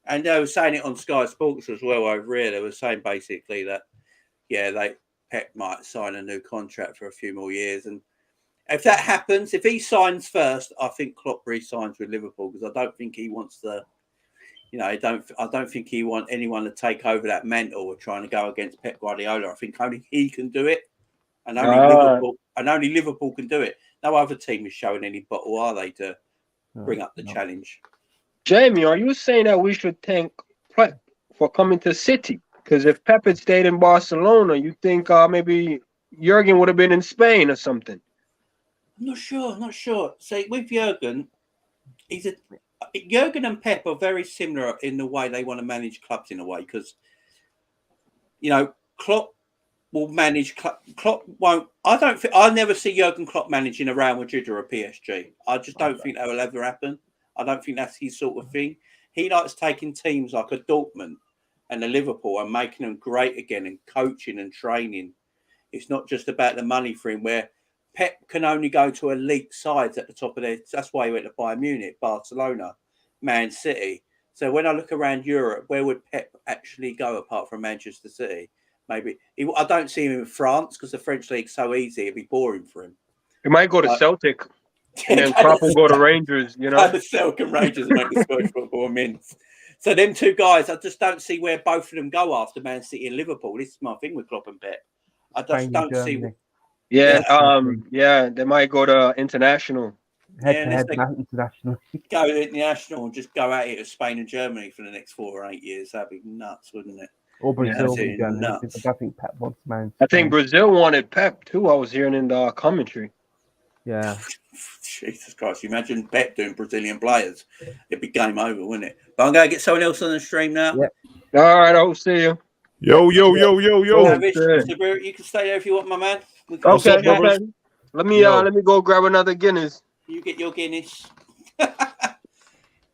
And they were saying it on Sky Sports as well over here. They were saying basically that Pep might sign a new contract for a few more years, and if that happens, if he signs first, I think Klopp re-signs with Liverpool because I don't think he wants to. I don't think he wants anyone to take over that mantle of trying to go against Pep Guardiola. I think only he can do it, and only Liverpool can do it. No other team is showing any bottle, are they, to bring up the challenge? Jamie, are you saying that we should thank Pep for coming to City? Because if Pep had stayed in Barcelona, you think maybe Jurgen would have been in Spain or something? I'm not sure. See, with Jurgen, Jurgen and Pep are very similar in the way they want to manage clubs in a way because, Klopp will manage. Klopp won't. I'll never see Jurgen Klopp managing a Real Madrid or a PSG. I just don't think that will ever happen. I don't think that's his sort of thing. He likes taking teams like a Dortmund and a Liverpool and making them great again and coaching and training. It's not just about the money for him, where Pep can only go to elite sides at the top of their. That's why he went to Bayern Munich, Barcelona, Man City. So when I look around Europe, where would Pep actually go apart from Manchester City? Maybe I don't see him in France because the French league's so easy. It'd be boring for him. He might go to Celtic. And then Klopp will go to Rangers, The Celtic and Rangers make the Scottish football mince. So them two guys, I just don't see where both of them go after Man City and Liverpool. This is my thing with Klopp and Pep. I just don't see. Yeah, they might go to international. International. Go international and just go at it with Spain and Germany for the next 4 or 8 years. That'd be nuts, wouldn't it? Or Brazil. Nuts. I think Pep wants man. I think Brazil wanted Pep too. I was hearing in the commentary. Yeah. Jesus Christ! You imagine Pep doing Brazilian players? It'd be game over, wouldn't it? But I'm going to get someone else on the stream now. Yep. All right, I'll see you. Yo. You can stay there if you want, my man. Okay. Let me go grab another Guinness. You get your Guinness.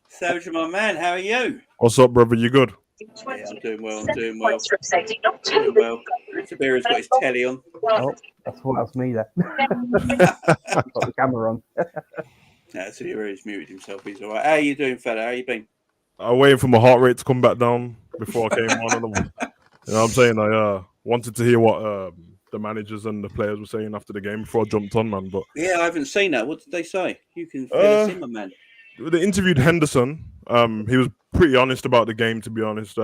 Savage, my man, how are you? What's up, brother? You good? Yeah, I'm doing well. Doing well. Sabira's got his telly on. Oh, that's me there. Got the camera on. Sabira's muted himself. He's all right. How are you doing, fella? How you been? I'm waiting for my heart rate to come back down before I came on. You know what I'm saying? I wanted to hear what the managers and the players were saying after the game before I jumped on, man. But yeah, I haven't seen that. What did they say? You can fill us in, my man. They interviewed Henderson. He was pretty honest about the game, to be honest.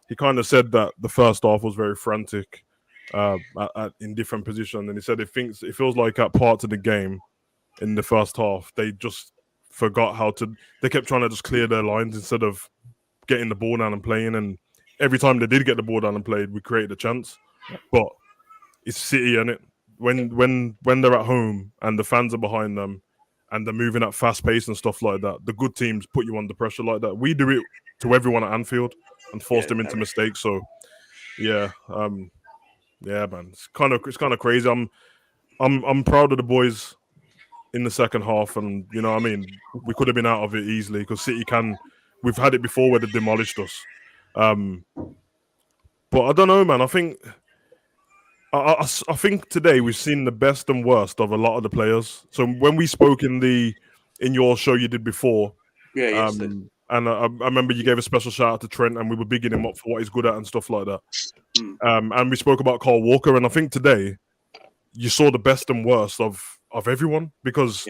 He kind of said that the first half was very frantic in different positions. And he said it feels like at parts of the game in the first half, they just forgot how to... They kept trying to just clear their lines instead of getting the ball down and playing. And every time they did get the ball down and played, we created a chance. But it's City, and when they're at home and the fans are behind them, and they're moving at fast pace and stuff like that, the good teams put you under pressure like that. We do it to everyone at Anfield and force them into mistakes. So, man, it's kind of crazy. I'm proud of the boys in the second half, and you know what I mean, we could have been out of it easily because City can. We've had it before where they demolished us. But I don't know, man. I think today we've seen the best and worst of a lot of the players. So when we spoke in your show you did before, and I remember you gave a special shout out to Trent, and we were bigging him up for what he's good at and stuff like that. And we spoke about Carl Walker, and I think today you saw the best and worst of everyone because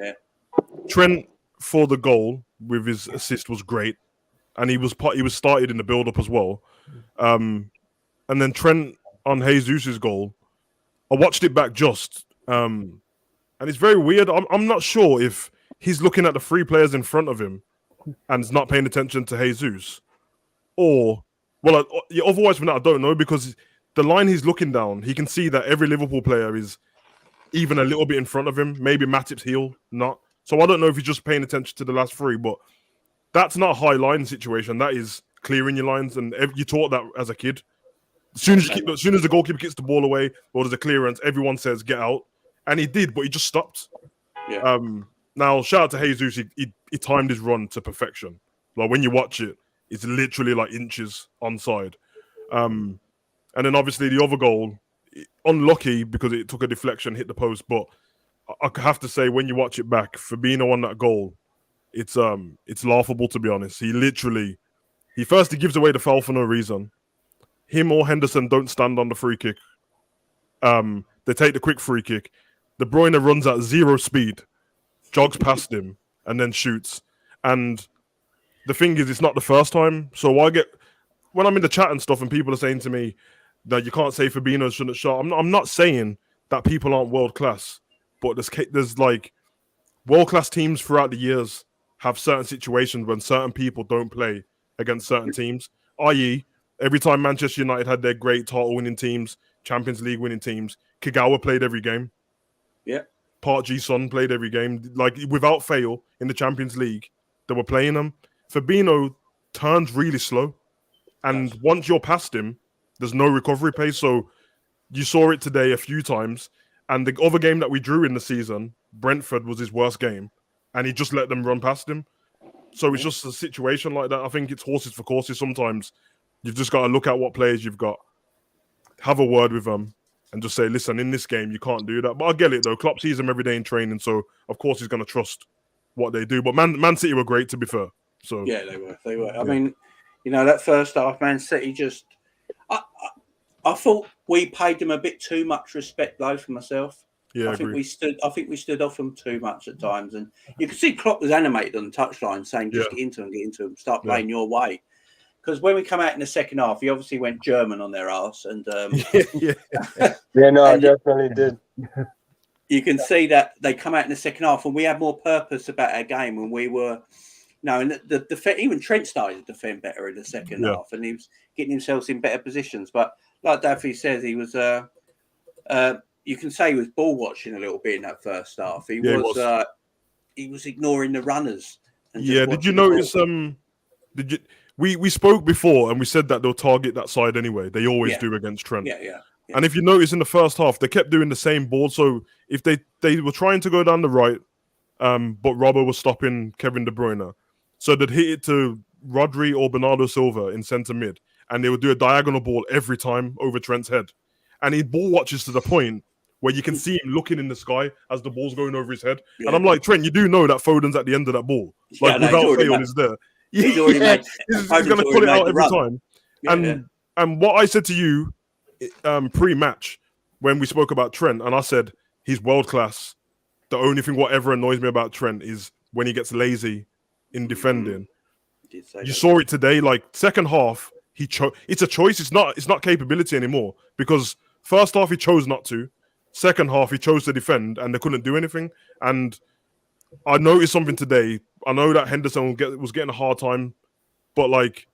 Trent for the goal with his assist was great, and he was started in the build up as well. And then Trent on Jesus' goal. I watched it back and it's very weird. I'm not sure if he's looking at the 3 players in front of him and is not paying attention to Jesus, otherwise from that I don't know, because the line he's looking down, he can see that every Liverpool player is even a little bit in front of him. Maybe Matip's heel, not. So I don't know if he's just paying attention to the last 3, but that's not a high line situation. That is clearing your lines, and you taught that as a kid. As soon as the goalkeeper gets the ball away or there's a clearance, everyone says get out. and he did, but he just stopped. Yeah. Now shout out to Jesus. He timed his run to perfection. Like when you watch it, it's literally like inches onside. And then obviously the other goal, unlucky because it took a deflection, hit the post. But I have to say, when you watch it back, Fabinho on that goal, it's laughable, to be honest. He gives away the foul for no reason. Him or Henderson don't stand on the free kick. They take the quick free kick. De Bruyne runs at 0 speed, jogs past him, and then shoots. And the thing is, it's not the first time. So when I'm in the chat and stuff, and people are saying to me that you can't say Fabinho shouldn't have shot. I'm not saying that people aren't world class, but there's like world class teams throughout the years have certain situations when certain people don't play against certain teams. I.e., every time Manchester United had their great title-winning teams, Champions League winning teams, Kagawa played every game. Yeah. Park Ji-sung played every game. Like, without fail, in the Champions League, they were playing them. Fabinho turns really slow. And once you're past him, there's no recovery pace. So you saw it today a few times. And the other game that we drew in the season, Brentford, was his worst game. And he just let them run past him. So it's just a situation like that. I think it's horses for courses sometimes. You've just got to look at what players you've got, have a word with them, and just say, listen, in this game, you can't do that. But I get it, though. Klopp sees them every day in training, so of course he's going to trust what they do. But Man City were great, to be fair. So yeah, they were. I mean, that first half, Man City just... I thought we paid them a bit too much respect, though, for myself. Yeah, I think we stood off them too much at times, and you could see Klopp was animated on the touchline, saying, "Just get into them, start playing your way." Because when we come out in the second half, he obviously went German on their arse, and yeah, no, I definitely did. You can see that they come out in the second half, and we had more purpose about our game, and we were. No, and even Trent started to defend better in the second half, and he was getting himself in better positions. But like Daffy says, he was. You can say he was ball watching a little bit in that first half. He was ignoring the runners. And did you notice? We spoke before and we said that they'll target that side anyway. They always do against Trent. Yeah. And if you notice in the first half, they kept doing the same ball. So if they were trying to go down the right, but Robbo was stopping Kevin De Bruyne, so they'd hit it to Rodri or Bernardo Silva in centre mid, and they would do a diagonal ball every time over Trent's head, and he ball watches to the point where you can see him looking in the sky as the ball's going over his head. Yeah. And I'm like, Trent, you do know that Foden's at the end of that ball. Like, without fail, he's there. He's already made, he's going to pull it out every time. And what I said to you pre-match when we spoke about Trent, and I said, he's world-class. The only thing whatever annoys me about Trent is when he gets lazy in defending. You saw it today, like, second half, it's a choice. It's not capability anymore, because first half he chose not to. Second half, he chose to defend, and they couldn't do anything. And I noticed something today. I know that Henderson was getting a hard time, but like,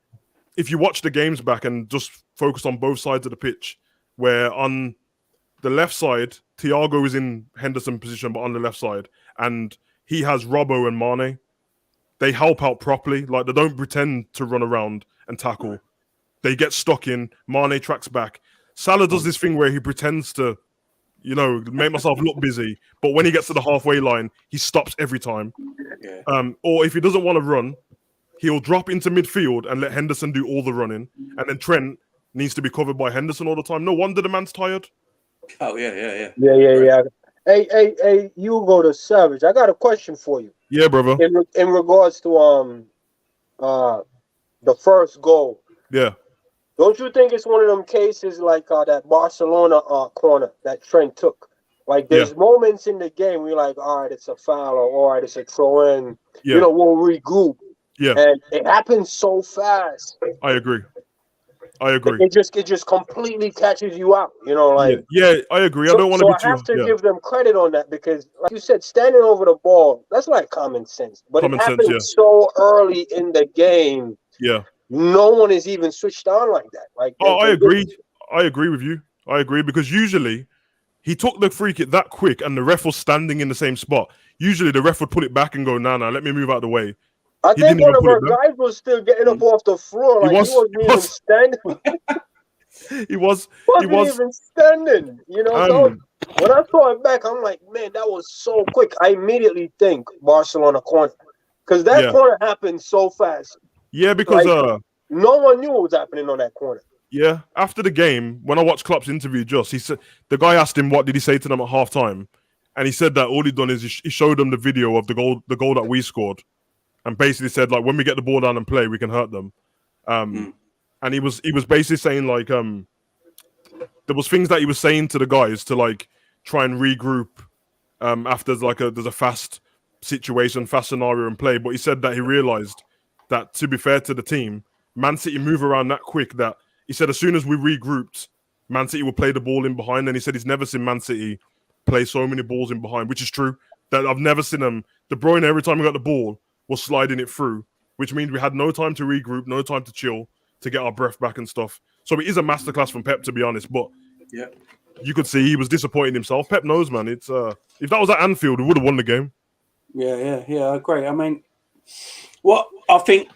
if you watch the games back and just focus on both sides of the pitch, where on the left side, Thiago is in Henderson position, but on the left side, and he has Robbo and Mane. They help out properly. Like, they don't pretend to run around and tackle. They get stuck in. Mane tracks back. Salah does this thing where he pretends to, make myself look busy. But when he gets to the halfway line, he stops every time. Yeah. Or if he doesn't want to run, he'll drop into midfield and let Henderson do all the running. And then Trent needs to be covered by Henderson all the time. No wonder the man's tired. Oh, yeah. Yeah. Hey, you go to Savage. I got a question for you. Yeah, brother. In regards to the first goal. Yeah. Don't you think it's one of them cases like that Barcelona corner that Trent took? Like, there's moments in the game where you're like, all right, it's a foul, or all right, it's a throw-in. Yeah. We'll regroup. Yeah. And it happens so fast. I agree. It just completely catches you out. Yeah, I agree. I don't want to be too... I have to give them credit on that, because, like you said, standing over the ball, that's like common sense. But it happened so early in the game. Yeah. No one is even switched on like that. Like, I agree. I agree with you. I agree, because usually he took the free kick that quick and the ref was standing in the same spot. Usually the ref would put it back and go, nah, let me move out of the way. I think one of our guys was still getting up off the floor. Like, he wasn't even standing. He was even standing, you know. So when I saw it back, I'm like, man, that was so quick. I immediately think Barcelona corner, because that corner happened so fast. Yeah, because no one knew what was happening on that corner. Yeah, after the game, when I watched Klopp's interview, just he said the guy asked him what did he say to them at halftime, and he said that all he'd done is he showed them the video of the goal that we scored, and basically said like when we get the ball down and play, we can hurt them. And he was basically saying like there was things that he was saying to the guys to like try and regroup after there's a fast situation, fast scenario in play. But he said that he realized that to be fair to the team, Man City move around that quick that he said as soon as we regrouped, Man City would play the ball in behind. And he said he's never seen Man City play so many balls in behind, which is true. That I've never seen them. De Bruyne, every time we got the ball, was sliding it through, which means we had no time to regroup, no time to chill, to get our breath back and stuff. So it is a masterclass from Pep, to be honest. But you could see he was disappointed himself. Pep knows, man. It's if that was at Anfield, we would have won the game. Yeah, I agree. I mean, what I think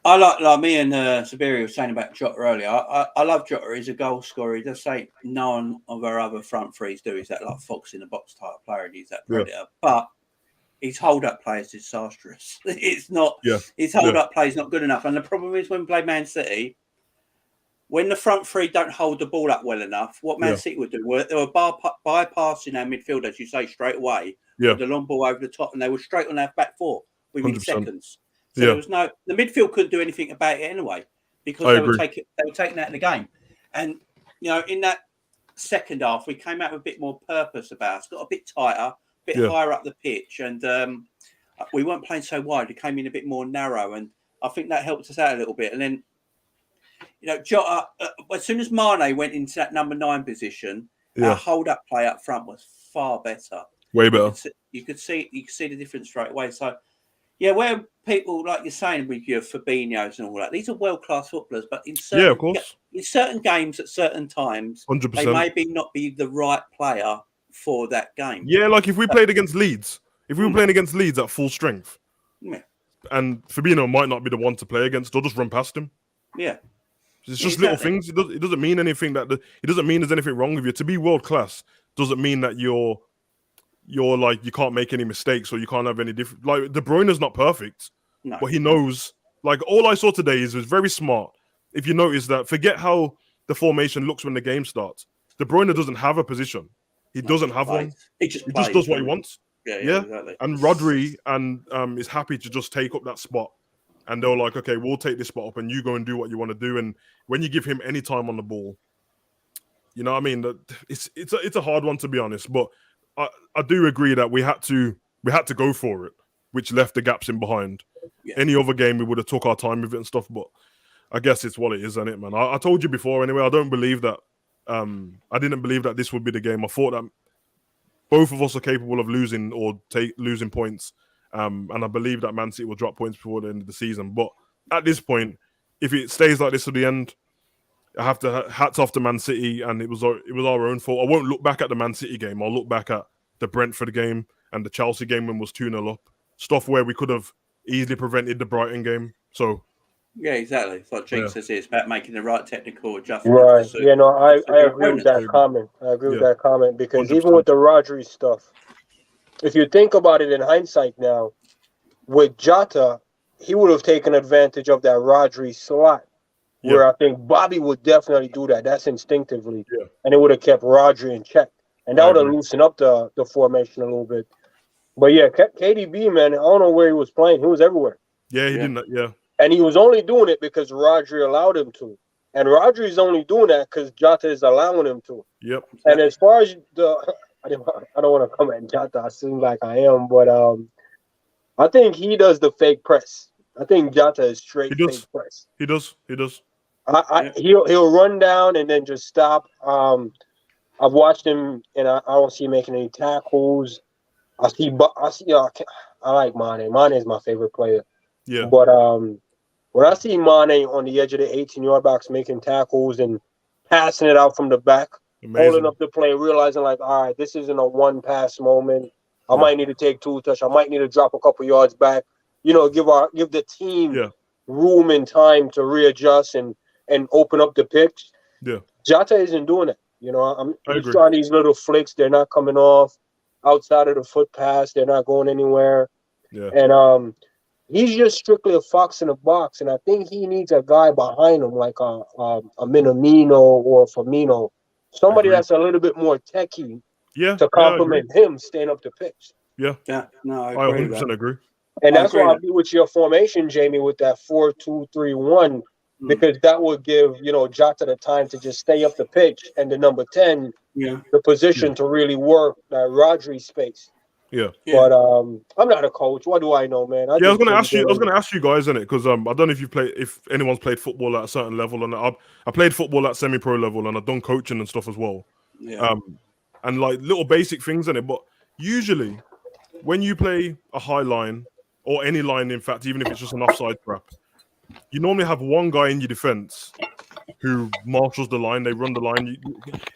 I like me and Sabiri were saying about Jota earlier. I love Jota. He's a goal scorer. He does say no one of our other front threes do. He's that like fox in the box type player, and he's that predator. But his hold-up play is disastrous. It's not. His hold-up play is not good enough. And the problem is when we play Man City, when the front three don't hold the ball up well enough, what Man City would do, they were bypassing our midfield, as you say, straight away. With the long ball over the top, and they were straight on our back four within 100%. Seconds. So there was the midfield couldn't do anything about it anyway because they were taking out of the game. And you know, in that second half, we came out with a bit more purpose about us, got a bit tighter, a bit higher up the pitch, and we weren't playing so wide. We came in a bit more narrow, and I think that helped us out a little bit. And then, you know, Jota, as soon as Mane went into that number 9 position, our hold-up play up front was far better. Way better. You could see the difference straight away. So, yeah, where people like you're saying with your Fabinho's and all that, these are world-class footballers, but in certain games at certain times, 100%. they maybe not be the right player for that game. Yeah, like if we played against Leeds, if we were playing against Leeds at full strength, and Fabinho might not be the one to play against, they'll just run past him. Yeah. It's just little things. It doesn't mean anything it doesn't mean there's anything wrong with you. To be world-class doesn't mean that you're like you can't make any mistakes or you can't have any different. Like De Bruyne is not perfect, but he knows. Like all I saw today is very smart. If you notice that, forget how the formation looks when the game starts. De Bruyne doesn't have a position. He doesn't have one. He just does what he wants. Yeah. Exactly. And Rodri is happy to just take up that spot. And they're like, okay, we'll take this spot up, and you go and do what you want to do. And when you give him any time on the ball, you know what I mean. It's a hard one to be honest, but. I do agree that we had to go for it, which left the gaps in behind. Yeah. Any other game we would have took our time with it and stuff, but I guess it's what it is, isn't it, man? I told you before anyway. I don't believe that. I didn't believe that this would be the game. I thought that both of us are capable of losing or losing points, and I believe that Man City will drop points before the end of the season. But at this point, if it stays like this to the end, I have to hats off to Man City, and it was our own fault. I won't look back at the Man City game. I'll look back at the Brentford game and the Chelsea game when it was 2-0 up. Stuff where we could have easily prevented the Brighton game. So yeah, exactly. It's like Jake says, it's about making the right technical adjustments. Right. Yeah, no, I agree with that comment. I agree with that comment because 100%. Even with the Rodri stuff, if you think about it in hindsight now, with Jota, he would have taken advantage of that Rodri slot. Where I think Bobby would definitely do that. That's instinctively. Yeah. And it would have kept Rodri in check. And that would have loosened up the formation a little bit. But yeah, KDB, man, I don't know where he was playing. He was everywhere. Yeah, he didn't. Yeah. And he was only doing it because Rodri allowed him to. And Rodri's only doing that because Jota is allowing him to. Yep. And as far as I don't want to come at Jota. I seem like I am. But I think he does the fake press. I think Jota is straight fake press. He does. He'll run down and then just stop. I've watched him and I don't see him making any tackles. I like Mane. Mane is my favorite player. Yeah. But when I see Mane on the edge of the 18-yard box making tackles and passing it out from the back, holding up the play, realizing like, all right, this isn't a one-pass moment. I might need to take 2 touch. I might need to drop a couple yards back. You know, give the team room and time to readjust and and open up the pitch. Yeah. Jota isn't doing it. I He's agree. trying these little flicks. They're not coming off outside of the foot pass. They're not going anywhere. Yeah. And he's just strictly a fox in a box. And I think he needs a guy behind him, like a Minamino or a Firmino, somebody Agreed. that's a little bit more techie Yeah. to complement him staying up the pitch. Yeah. Yeah, no, I I agree. 100% agree. And I that's agree why I with be with your formation, Jamie, with that 4-2-3-1, because that would give, Jota the time to just stay up the pitch and the number 10, Yeah, the position to really work that Rodri space. Yeah. yeah. But I'm not a coach. What do I know, man? Yeah, I was gonna ask you guys in it because I don't know if anyone's played football at a certain level, and I played football at semi-pro level, and I've done coaching and stuff as well. Yeah. And like little basic things in it, but usually when you play a high line or any line, in fact, even if it's just an offside trap, you normally have one guy in your defense who marshals the line. They run the line.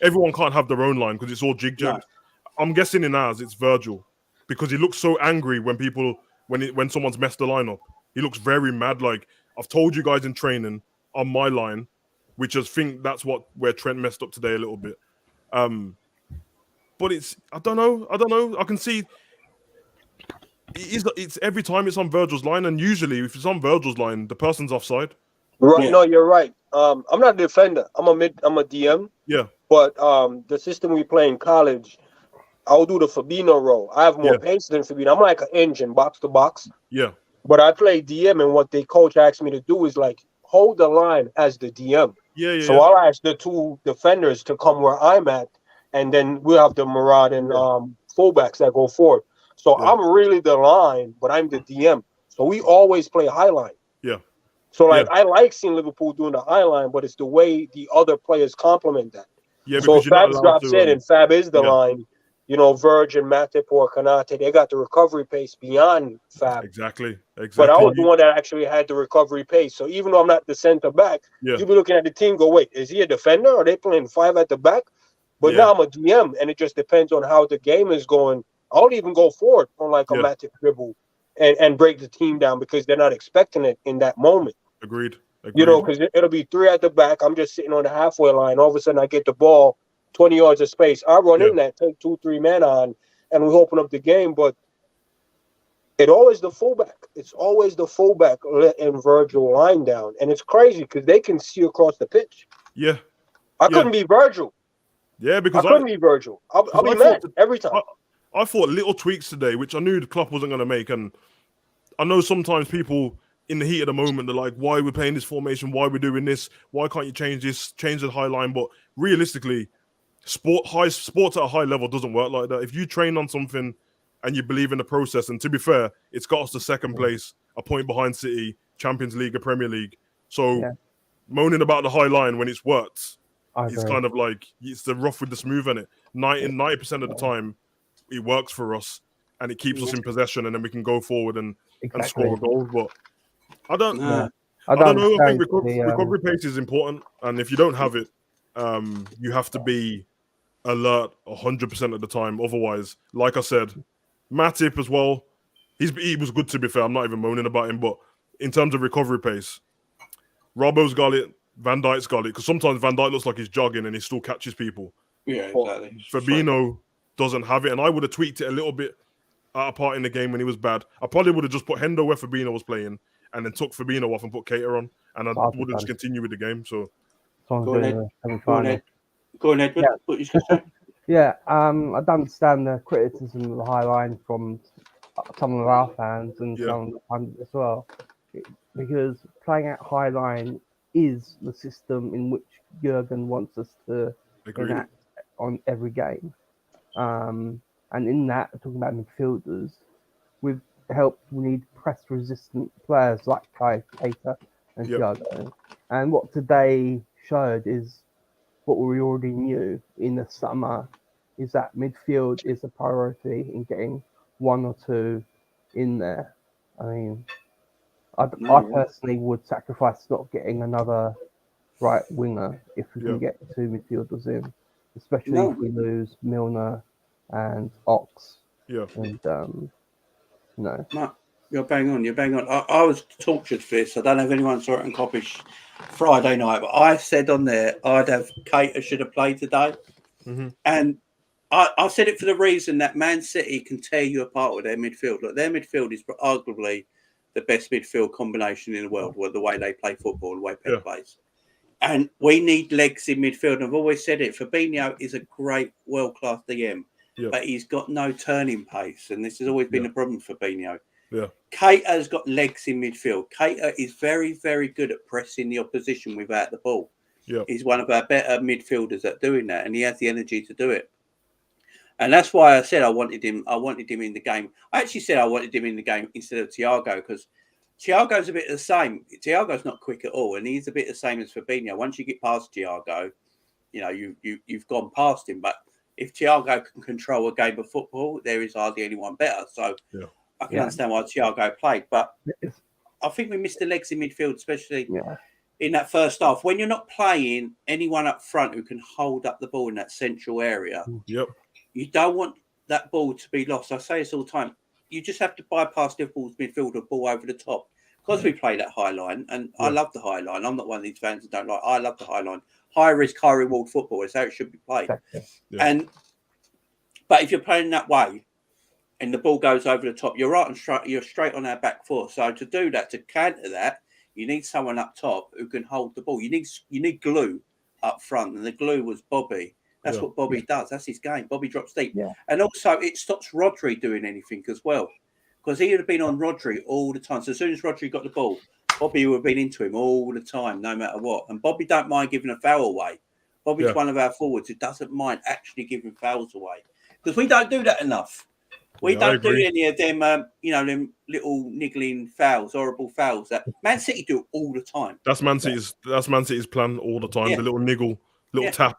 Everyone can't have their own line because it's all jig-jagged. No. I'm guessing in ours it's Virgil because he looks so angry when someone's messed the line up. He looks very mad. Like, I've told you guys in training on my line, which I think that's where Trent messed up today a little bit. But I don't know. I can see it's every time it's on Virgil's line, and usually if it's on Virgil's line, the person's offside. Right? Yeah. No, you're right. I'm not a defender. I'm a DM. Yeah. But the system we play in college, I'll do the Fabinho role. I have more pace than Fabinho. I'm like an engine, box to box. Yeah. But I play DM, and what the coach asked me to do is like hold the line as the DM. Yeah. So I'll ask the two defenders to come where I'm at, and then we'll have the Murad and fullbacks that go forward. So I'm really the line, but I'm the DM. So we always play high line. Yeah. So I like seeing Liverpool doing the high line, but it's the way the other players complement that. Yeah. So Fab drops in, and Fab is the line. Virgin, Matip, or Kanate, they got the recovery pace beyond Fab. Exactly. But I was the one that actually had the recovery pace. So even though I'm not the center back, you'll be looking at the team, go, wait, is he a defender? Or are they playing 5 at the back? But now I'm a DM, and it just depends on how the game is going. I'll even go forward on like a Matip dribble and break the team down because they're not expecting it in that moment. Agreed. Because it'll be 3 at the back. I'm just sitting on the halfway line. All of a sudden, I get the ball 20 yards of space. I run in that, take 2-3 men on, and we open up the game. But it's always the fullback. It's always the fullback letting Virgil line down. And it's crazy because they can see across the pitch. Yeah. I couldn't be Virgil. Yeah, because I couldn't be Virgil. I'll be mad every time. I thought little tweaks today, which I knew the Klopp wasn't going to make. And I know sometimes people in the heat of the moment, they're like, why are we playing this formation? Why are we doing this? Why can't you change this? Change the high line? But realistically, sports at a high level doesn't work like that. If you train on something and you believe in the process, and to be fair, it's got us to second place, a point behind City, Champions League, a Premier League. So moaning about the high line when it's worked, it's kind of like it's the rough with the smooth in it. 90% of the time, it works for us and it keeps us in possession, and then we can go forward and score a goal. But I don't know. I think recovery pace is important, and if you don't have it, you have to be alert 100% of the time. Otherwise, like I said, Matip as well, he was good, to be fair. I'm not even moaning about him, but in terms of recovery pace, Robbo's got it, Van Dijk's got it, because sometimes Van Dijk looks like he's jogging and he still catches people. Yeah, exactly. Fabinho doesn't have it, and I would have tweaked it a little bit at a part in the game when he was bad. I probably would have just put Hendo where Fabinho was playing and then took Fabinho off and put Keita on, and I would have just continued with the game. So go ahead. What you going to say? Yeah, I don't understand the criticism of the high line from some of our fans and some as well, because playing at high line is the system in which Jurgen wants us to enact on every game. And in that, talking about midfielders, with help, we need press-resistant players like Keita and Thiago. And what today showed is what we already knew in the summer, is that midfield is a priority in getting 1 or 2 in there. I mean, I personally would sacrifice not getting another right winger if we can get 2 midfielders in, especially if we lose Milner and Ox. Yeah. And You're bang on. You're bang on. I was tortured for this. I don't know if anyone saw it on Coppish Friday night, but I said on there I'd have Keita should have played today. Mm-hmm. And I said it for the reason that Man City can tear you apart with their midfield. Look, their midfield is arguably the best midfield combination in the world, with the way they play football, the way Pep plays. And we need legs in midfield. And I've always said it. Fabinho is a great world-class DM, but he's got no turning pace. And this has always been a problem for Fabinho. Yeah. Keita's got legs in midfield. Keita is very, very good at pressing the opposition without the ball. Yeah. He's one of our better midfielders at doing that, and he has the energy to do it. And that's why I said I wanted him in the game. I actually said I wanted him in the game instead of Thiago, because Thiago's a bit the same. Thiago's not quick at all, and he's a bit the same as Fabinho. Once you get past Thiago, you've gone past him. But if Thiago can control a game of football, there is hardly anyone better. So I can understand why Thiago played. But I think we missed the legs in midfield, especially in that first half. When you're not playing anyone up front who can hold up the ball in that central area, you don't want that ball to be lost. I say this all the time. You just have to bypass Liverpool's midfield and ball over the top. Because we play that high line, and I love the high line. I'm not one of these fans that don't like. I love the high line. High risk, high reward football is how it should be played. But if you're playing that way, and the ball goes over the top, you're right and you're straight on our back foot. So to do that, to counter that, you need someone up top who can hold the ball. You need glue up front, and the glue was Bobby. That's what Bobby does. That's his game. Bobby drops deep. And also it stops Rodri doing anything as well. Because he would have been on Rodri all the time. So as soon as Rodri got the ball, Bobby would have been into him all the time, no matter what. And Bobby don't mind giving a foul away. Bobby's one of our forwards who doesn't mind actually giving fouls away. Because we don't do that enough. We don't do any of them, them little niggling fouls, horrible fouls that Man City do all the time. That's Man City's plan all the time. The little niggle, little tap.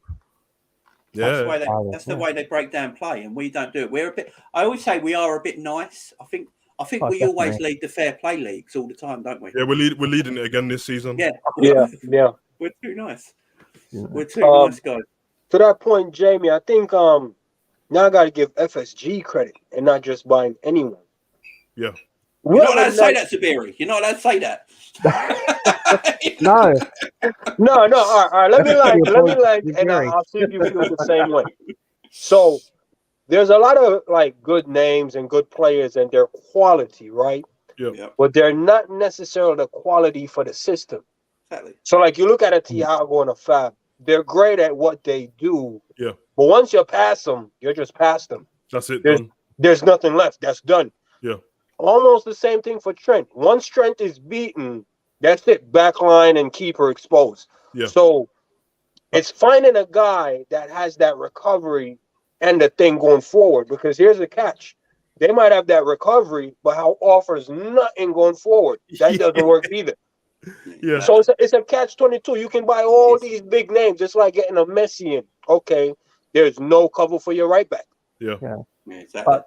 That's the way they break down play, and we don't do it. We're a bit. I always say we are a bit nice. I think we always lead the fair play leagues all the time, don't we? Yeah, we're leading it again this season. Yeah. We're too nice. We're too nice, guys. To that point, Jamie, I think now I got to give FSG credit and not just buying anyone. Yeah. You're not allowed to say that, Sabiri. You're not allowed to say that. No. All right. Let me land, and I'll see if you feel the same way. So there's a lot of good names and good players, and their quality, right? Yeah. But they're not necessarily the quality for the system. Exactly. So you look at a Thiago and a Fab, they're great at what they do. Yeah. But once you're past them, you're just past them. That's it. There's nothing left. That's done. Yeah. Almost the same thing for Trent. Once Trent is beaten, that's it. Back line and keeper exposed. Yeah. So it's finding a guy that has that recovery and the thing going forward. Because here's the catch. They might have that recovery, but offers nothing going forward. That doesn't work either. Yeah. So it's a catch-22. You can buy all these big names, just like getting a Messi in. Okay, there's no cover for your right back. Yeah. Exactly.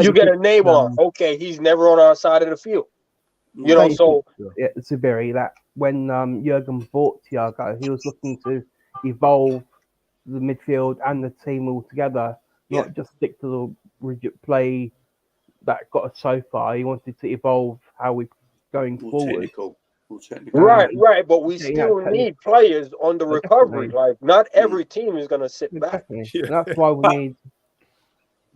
You get a Neymar. Okay, he's never on our side of the field. It's very that when Jurgen bought Thiago, he was looking to evolve the midfield and the team all together, not just stick to the rigid play that got us so far. He wanted to evolve how we're going forward. Right. But we still need players on the recovery. Not every team is going to sit back. That's why we need.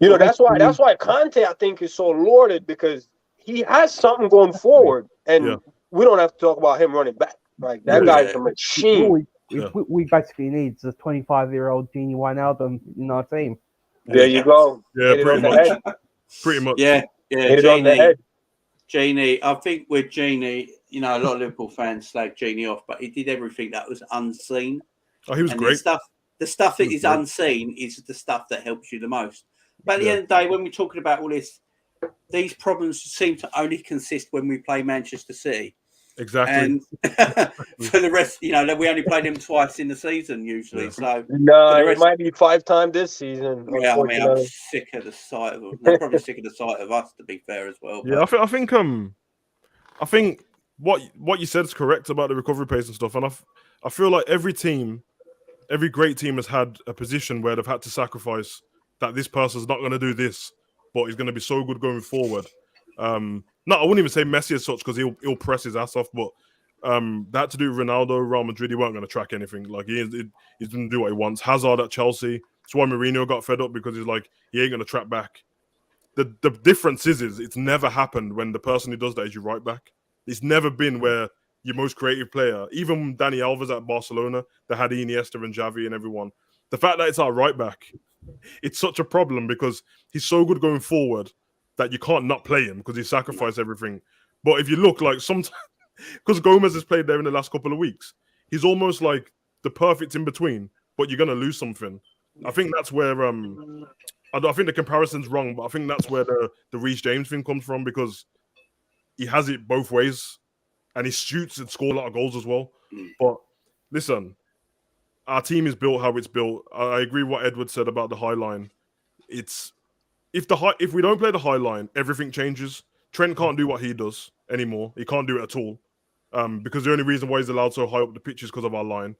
That's why Conte, I think, is so lauded, because he has something going forward, and we don't have to talk about him running back. That guy's a machine. We basically need a 25-year-old Genie Wijnaldum in our team. There you go. Yeah, pretty much. Yeah. Hit it on the head. Genie, I think with Genie, a lot of Liverpool fans slag Genie off, but he did everything that was unseen. Oh, he was great. The stuff that is unseen is the stuff that helps you the most. But at the end of the day, when we're talking about all this, these problems seem to only consist when we play Manchester City. Exactly. And for the rest, we only play them twice in the season usually. So it might be 5 times this season. Yeah, I'm sick of the sight of them. They're probably sick of the sight of us, to be fair, as well. Yeah, I think what you said is correct about the recovery pace and stuff. And I feel like every great team has had a position where they've had to sacrifice that this person's not going to do this, but he's going to be so good going forward. No, I wouldn't even say Messi as such because he'll press his ass off. But that to do with Ronaldo, Real Madrid, he weren't going to track anything. Like he's going to do what he wants. Hazard at Chelsea. That's why Mourinho got fed up because he's like he ain't going to track back. The difference is it's never happened when the person who does that is your right back. It's never been where your most creative player, even Dani Alves at Barcelona, they had Iniesta and Xavi and everyone. The fact that it's our right back, it's such a problem because he's so good going forward that you can't not play him because he sacrificed everything. But if you look like sometimes, because Gomez has played there in the last couple of weeks, he's almost like the perfect in between, but you're going to lose something. I think that's where I think the comparison's wrong, but I think that's where the Reece James thing comes from because he has it both ways and he shoots and scores a lot of goals as well. But listen, our team is built how it's built. I agree with what Edward said about the high line. If we don't play the high line, everything changes. Trent can't do what he does anymore. He can't do it at all because the only reason why he's allowed so high up the pitch is because of our line.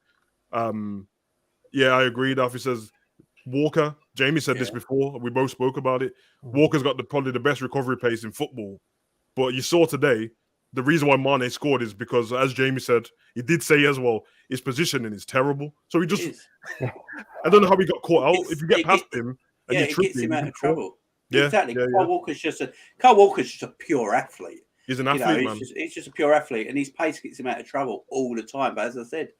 Yeah, I agree. Duffy says Walker. Jamie said this before. We both spoke about it. Walker's got probably the best recovery pace in football. But you saw today, the reason why Mane scored is because, as Jamie said, he did say as well, his positioning is terrible. So he just, I don't know how he got caught out. If you get past him, and you trip gets him out of trouble. Yeah, exactly. Kyle Walker's just a pure athlete. He's an athlete, man. He's just a pure athlete, and his pace gets him out of trouble all the time. But as I said,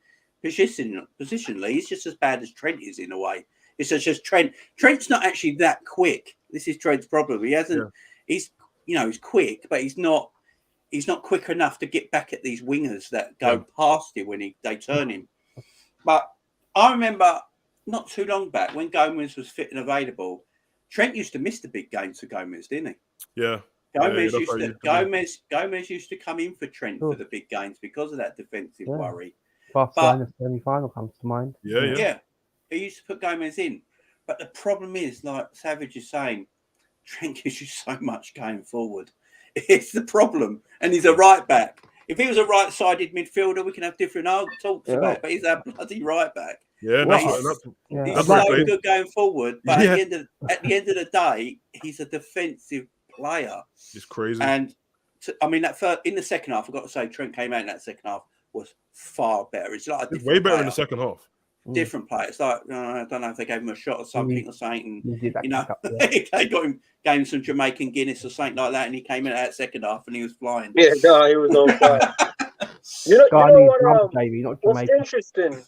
positionally, he's just as bad as Trent is in a way. It's just Trent. Trent's not actually that quick. This is Trent's problem. He hasn't. He's quick, but he's not quick enough to get back at these wingers that go past him when they turn him. But I remember not too long back when Gomez was fit and available, Trent used to miss the big games for Gomez, didn't he? Yeah. Gomez used to come in for Trent for the big games because of that defensive worry. Barcelona semi-final comes to mind. Yeah. He used to put Gomez in. But the problem is, like Savage is saying, Trent gives you so much going forward. It's the problem. And he's a right back. If he was a right-sided midfielder, we can have different talks about it. But he's a bloody right back. Yeah, he's so good going forward. But at the end of the day, he's a defensive player. It's crazy. And in the second half, I've got to say, Trent came out in that second half was far better. It's like way better in the second half. Different players. Like I don't know if they gave him a shot or something or something. They got him, gave him some Jamaican Guinness or something like that, and he came in that second half and he was flying. Yeah, no, he was on fire. What's interesting?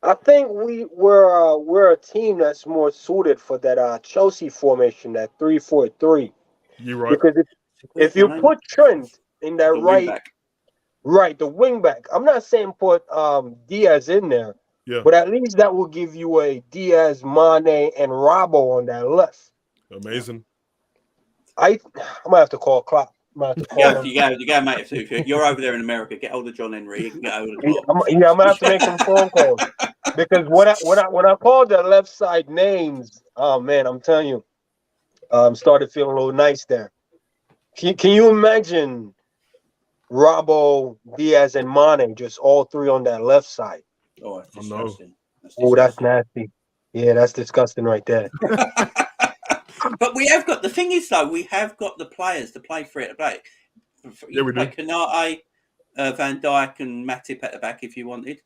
I think we're a team that's more suited for that Chelsea formation, that 3-4-3. You're right. Because if you put Trent in that the wing back. I'm not saying put Diaz in there, but at least that will give you a Diaz, Mane, and Robbo on that left. Amazing. I might have to call Klopp. You go, mate. If you're over there in America, get hold of John Henry. You can get over the Klopp. I'm gonna have to make some phone calls because when I called the left side names, oh man, I'm telling you, started feeling a little nice there. Can you imagine Robbo, Diaz, and Mane, just all three on that left side? Oh, that's disgusting. That's nasty. Yeah, that's disgusting right there. But we have got, the thing is though, we have got the players to play free at the back. Yeah, we do. Kanate, Van Dijk, and Matip at the back if you wanted.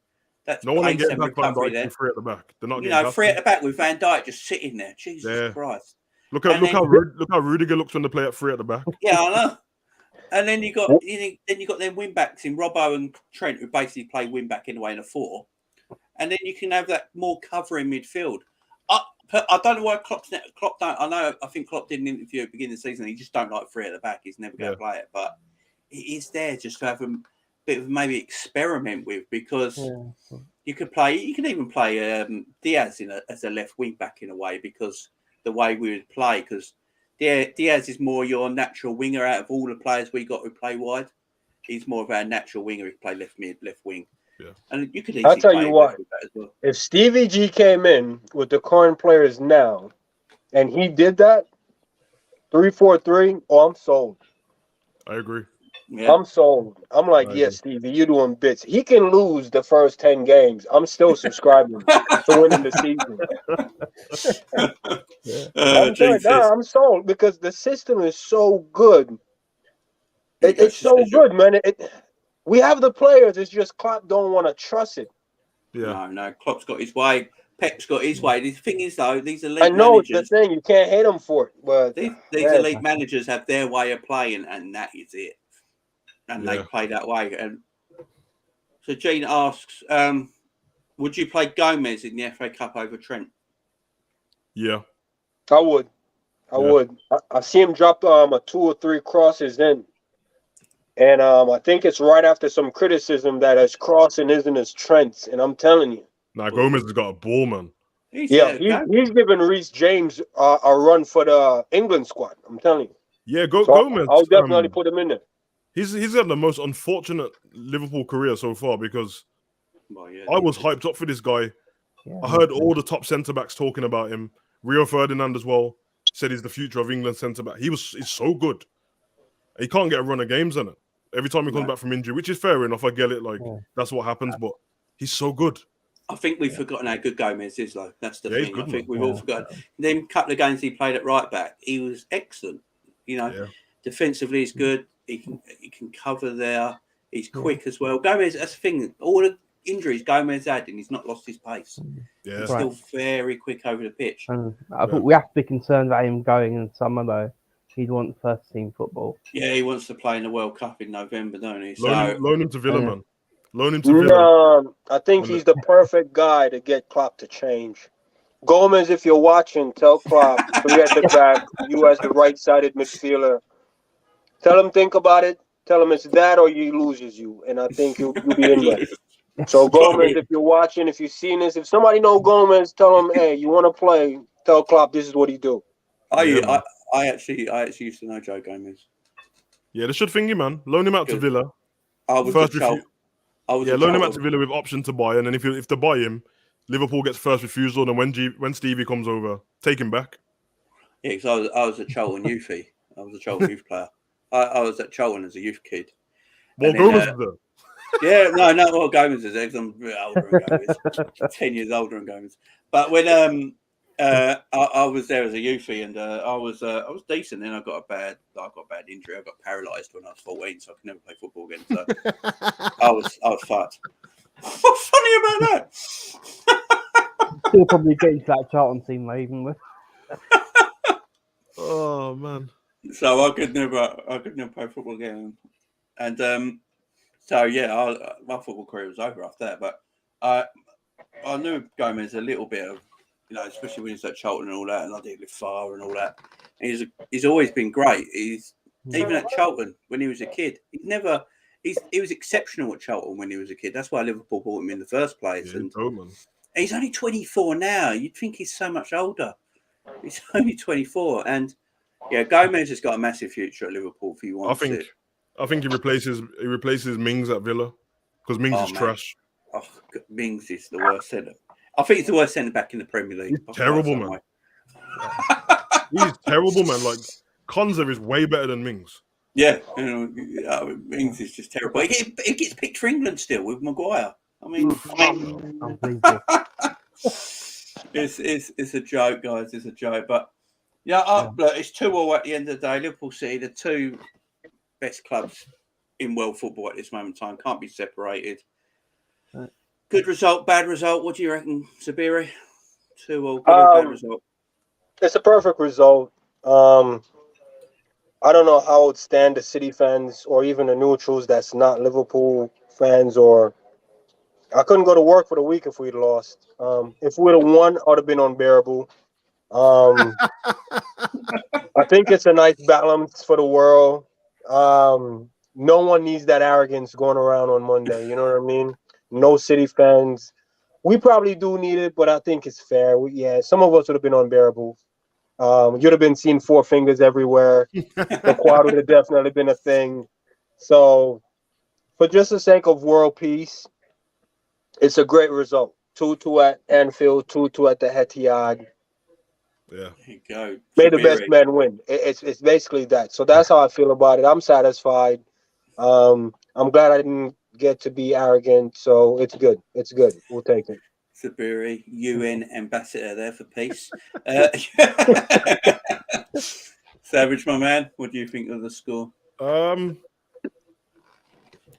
That's no one ain't getting back Van Dijk free at the back. They're not free at the back with Van Dijk just sitting there. Jesus Christ! Look how Rudiger looks when they play at free at the back. Yeah, I know. And then you got them wing backs in Robbo and Trent, who basically play wing back anyway in a 4. And then you can have that more covering midfield. I don't know why Klopp don't. I think Klopp did an interview at the beginning of the season. He just don't like free at the back. He's never going to play it, but it is there just to have a bit of maybe experiment with, because you can even play Diaz as a left wing back in a way, because the way we would play, because Diaz is more your natural winger out of all the players we got who play wide. He's more of our natural winger. He play left mid, left wing. Yeah. And you could. I'll tell you what. Well. If Stevie G came in with the current players now, and he did that 3-4-3, I'm sold. I agree. Yeah. I'm sold. I'm like, yes, Stevie, you're doing bits. He can lose the first 10 games. I'm still subscribing to winning the season. I'm sorry, I'm sold because the system is so good. It's so good, man. We have the players. It's just Klopp don't want to trust it. Yeah. No. Klopp's got his way. Pep's got his way. The thing is, though, these elite I know managers. the thing. You can't hate them for it, but These elite managers have their way of playing, and that is it. And they play that way. And so Gene asks, would you play Gomez in the FA Cup over Trent? Yeah. I would. I would. I see him drop a 2 or 3 crosses in. And I think it's right after some criticism that his crossing isn't as Trent's. And I'm telling you. Nah, Gomez has got a ball, man. He's giving Reece James a run for the England squad. I'm telling you. Yeah, Gomez. I'll definitely put him in there. He's had the most unfortunate Liverpool career so far because I was hyped up for this guy. Yeah, I heard all the top centre-backs talking about him. Rio Ferdinand as well said he's the future of England centre-back. He's so good. He can't get a run of games in it. Every time he comes back from injury, which is fair enough. I get it. Like, that's what happens, but he's so good. I think we've forgotten how good Gomez is, though. That's the thing. I think we've all forgotten. Then a couple of games he played at right back, he was excellent. You know, defensively he's good. He can cover there. He's quick as well. Gomez, that's the thing. All the injuries Gomez had, and he's not lost his pace. Yeah, he's still very quick over the pitch. I think we have to be concerned about him going in summer, though. He'd want first team football. Yeah, he wants to play in the World Cup in November, don't he? Loan him to Villa, man. Loan him to Villa. I think he's the perfect guy to get Klopp to change. Gomez, if you're watching, tell Klopp, three at the back, you as the right-sided midfielder. Tell him, think about it. Tell him it's that or he loses you. And I think you'll be in there. So Gomez, if you're watching, if you've seen this, if somebody know Gomez, tell him, hey, you want to play, tell Klopp this is what he do. I actually used to know Joe Gomez. Yeah, they should think him, man. Loan him out to Villa. Loan him out to Villa with option to buy, and then if they buy him, Liverpool gets first refusal, and when Stevie comes over, take him back. Yeah, because I was a Charlton youthie. I was a Charlton youth player. I was at Charlton as a youth kid. Well, Gomez is there. Yeah, no, well, Gomez is there because I'm older than Gomez. 10 years older than Gomez. But when I was there as a youthie, and I was decent. Then I got a bad injury. I got paralysed when I was 14, so I could never play football again. So I was fucked. What's funny about that? Still probably get into that Charlton team, though, even with. Oh man! So I could never play football again, and so yeah, my football career was over after that. But I knew Gomez a little bit of. You know, especially when he's at Charlton and all that, and I did live far and all that. And he's always been great. He's even at Charlton when he was a kid. He was exceptional at Charlton when he was a kid. That's why Liverpool bought him in the first place. And he's only 24 now. You'd think he's so much older. He's only 24, and yeah, Gomez has got a massive future at Liverpool if he wants it. I think he replaces Mings at Villa because Mings is trash. Oh, Mings is the worst centre. I think he's the worst centre back in the Premier League. He's terrible, man. He's terrible, man. Like Konza is way better than Mings. Yeah, Mings is just terrible. He gets picked for England still with Maguire. I mean, it's a joke, guys. It's a joke. But look, it's 2-2 at the end of the day. Liverpool City, the two best clubs in world football at this moment in time, can't be separated. Good result, bad result. What do you reckon, Sabiri? 2-2, good or bad result? It's a perfect result. I don't know how it would stand the City fans or even the neutrals that's not Liverpool fans. Or I couldn't go to work for the week if we'd lost. If we'd have won, I would have been unbearable. I think it's a nice balance for the world. No one needs that arrogance going around on Monday. You know what I mean? No City fans. We probably do need it, but I think it's fair. Some of us would have been unbearable. You'd have been seeing 4 fingers everywhere. The quad would have definitely been a thing. So, for just the sake of world peace, it's a great result. 2-2 at Anfield, 2-2 at the Etihad. Yeah. There you go. May the best man win. It's basically that. So that's how I feel about it. I'm satisfied. I'm glad I didn't get to be arrogant, so it's good. It's good. We'll take it. Saburi, UN ambassador there for peace. Savage, my man, what do you think of the score? I'm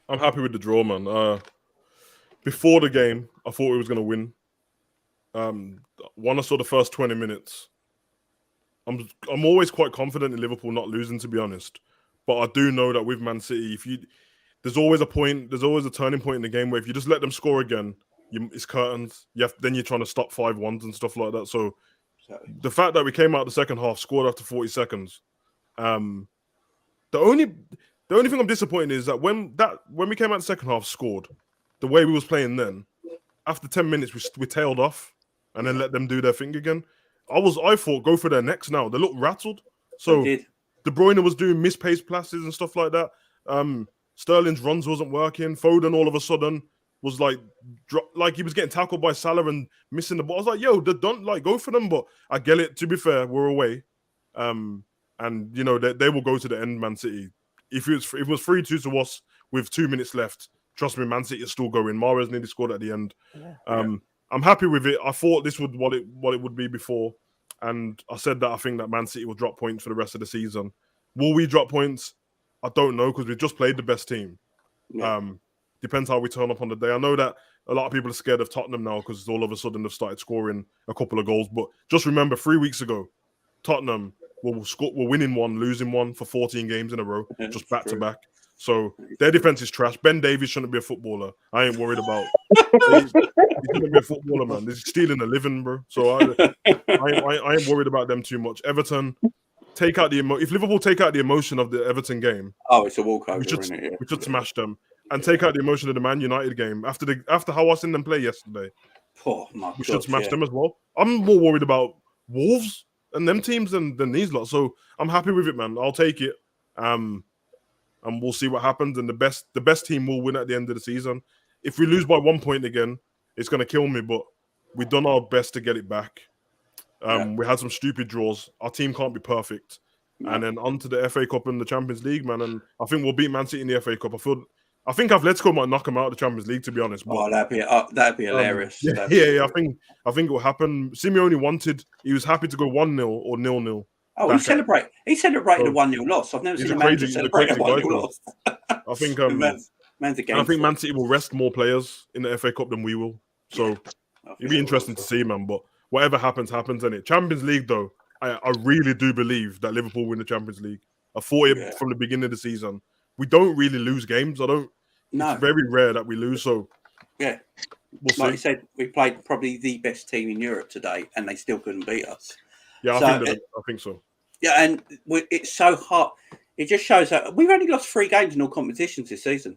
happy with the draw, man. Before the game, I thought we was going to win. When I saw the first 20 minutes, I'm always quite confident in Liverpool not losing, to be honest. But I do know that with Man City, there's always a turning point in the game where if you just let them score again, it's curtains. Then you're trying to stop 5-1s and stuff like that. So the fact that we came out the second half, scored after 40 seconds, the only thing I'm disappointed is that when we came out the second half, scored the way we was playing then, after 10 minutes we tailed off and then let them do their thing again. I thought go for their necks now. They looked rattled. So De Bruyne was doing mispaced passes and stuff like that. Sterling's runs wasn't working. Foden all of a sudden was like he was getting tackled by Salah and missing the ball. I was like, yo, don't go for them. But I get it. To be fair, we're away. And you know they will go to the end, Man City. If it was 3-2 to us with 2 minutes left, trust me, Man City is still going. Mahrez nearly scored at the end. Yeah. I'm happy with it. I thought this would what it would be before, and I said that I think that Man City will drop points for the rest of the season. Will we drop points? I don't know because we just played the best team. Yeah. Depends how we turn up on the day. I know that a lot of people are scared of Tottenham now because all of a sudden they've started scoring a couple of goals. But just remember, 3 weeks ago, Tottenham were winning one, losing one for 14 games in a row, just back to back. So their defense is trash. Ben Davies shouldn't be a footballer. I ain't worried about. He shouldn't be a footballer, man. He's stealing a living, bro. So I ain't worried about them too much. Everton, take out if Liverpool take out the emotion of the Everton game, it's a walkover. We should smash them and take out the emotion of the Man United game after how I seen them play yesterday. We should smash them as well. I'm more worried about Wolves and them teams than these lot. So I'm happy with it, man. I'll take it. And we'll see what happens. And the best team will win at the end of the season. If we lose by 1 point again, it's going to kill me. But we've done our best to get it back. We had some stupid draws. Our team can't be perfect. And then on to the FA Cup and the Champions League, man. And I think we'll beat Man City in the FA Cup. I think Atletico might knock them out of the Champions League, to be honest. But, that'd be hilarious. I think it will happen. Simeone he was happy to go 1-0 or 0-0. Oh, he celebrated a 1-0 loss. I've never seen a manager celebrate a 1-0 loss. I think I think Man City will rest more players in the FA Cup than we will. So it'll be interesting to see, man. But whatever happens, and it. Champions League, though, I really do believe that Liverpool win the Champions League. I thought it from the beginning of the season. We don't really lose games. It's very rare that we lose. So we'll see. Like you said, we played probably the best team in Europe today, and they still couldn't beat us. Yeah, I think so. Yeah, and it's so hard. It just shows that we've only lost 3 games in all competitions this season.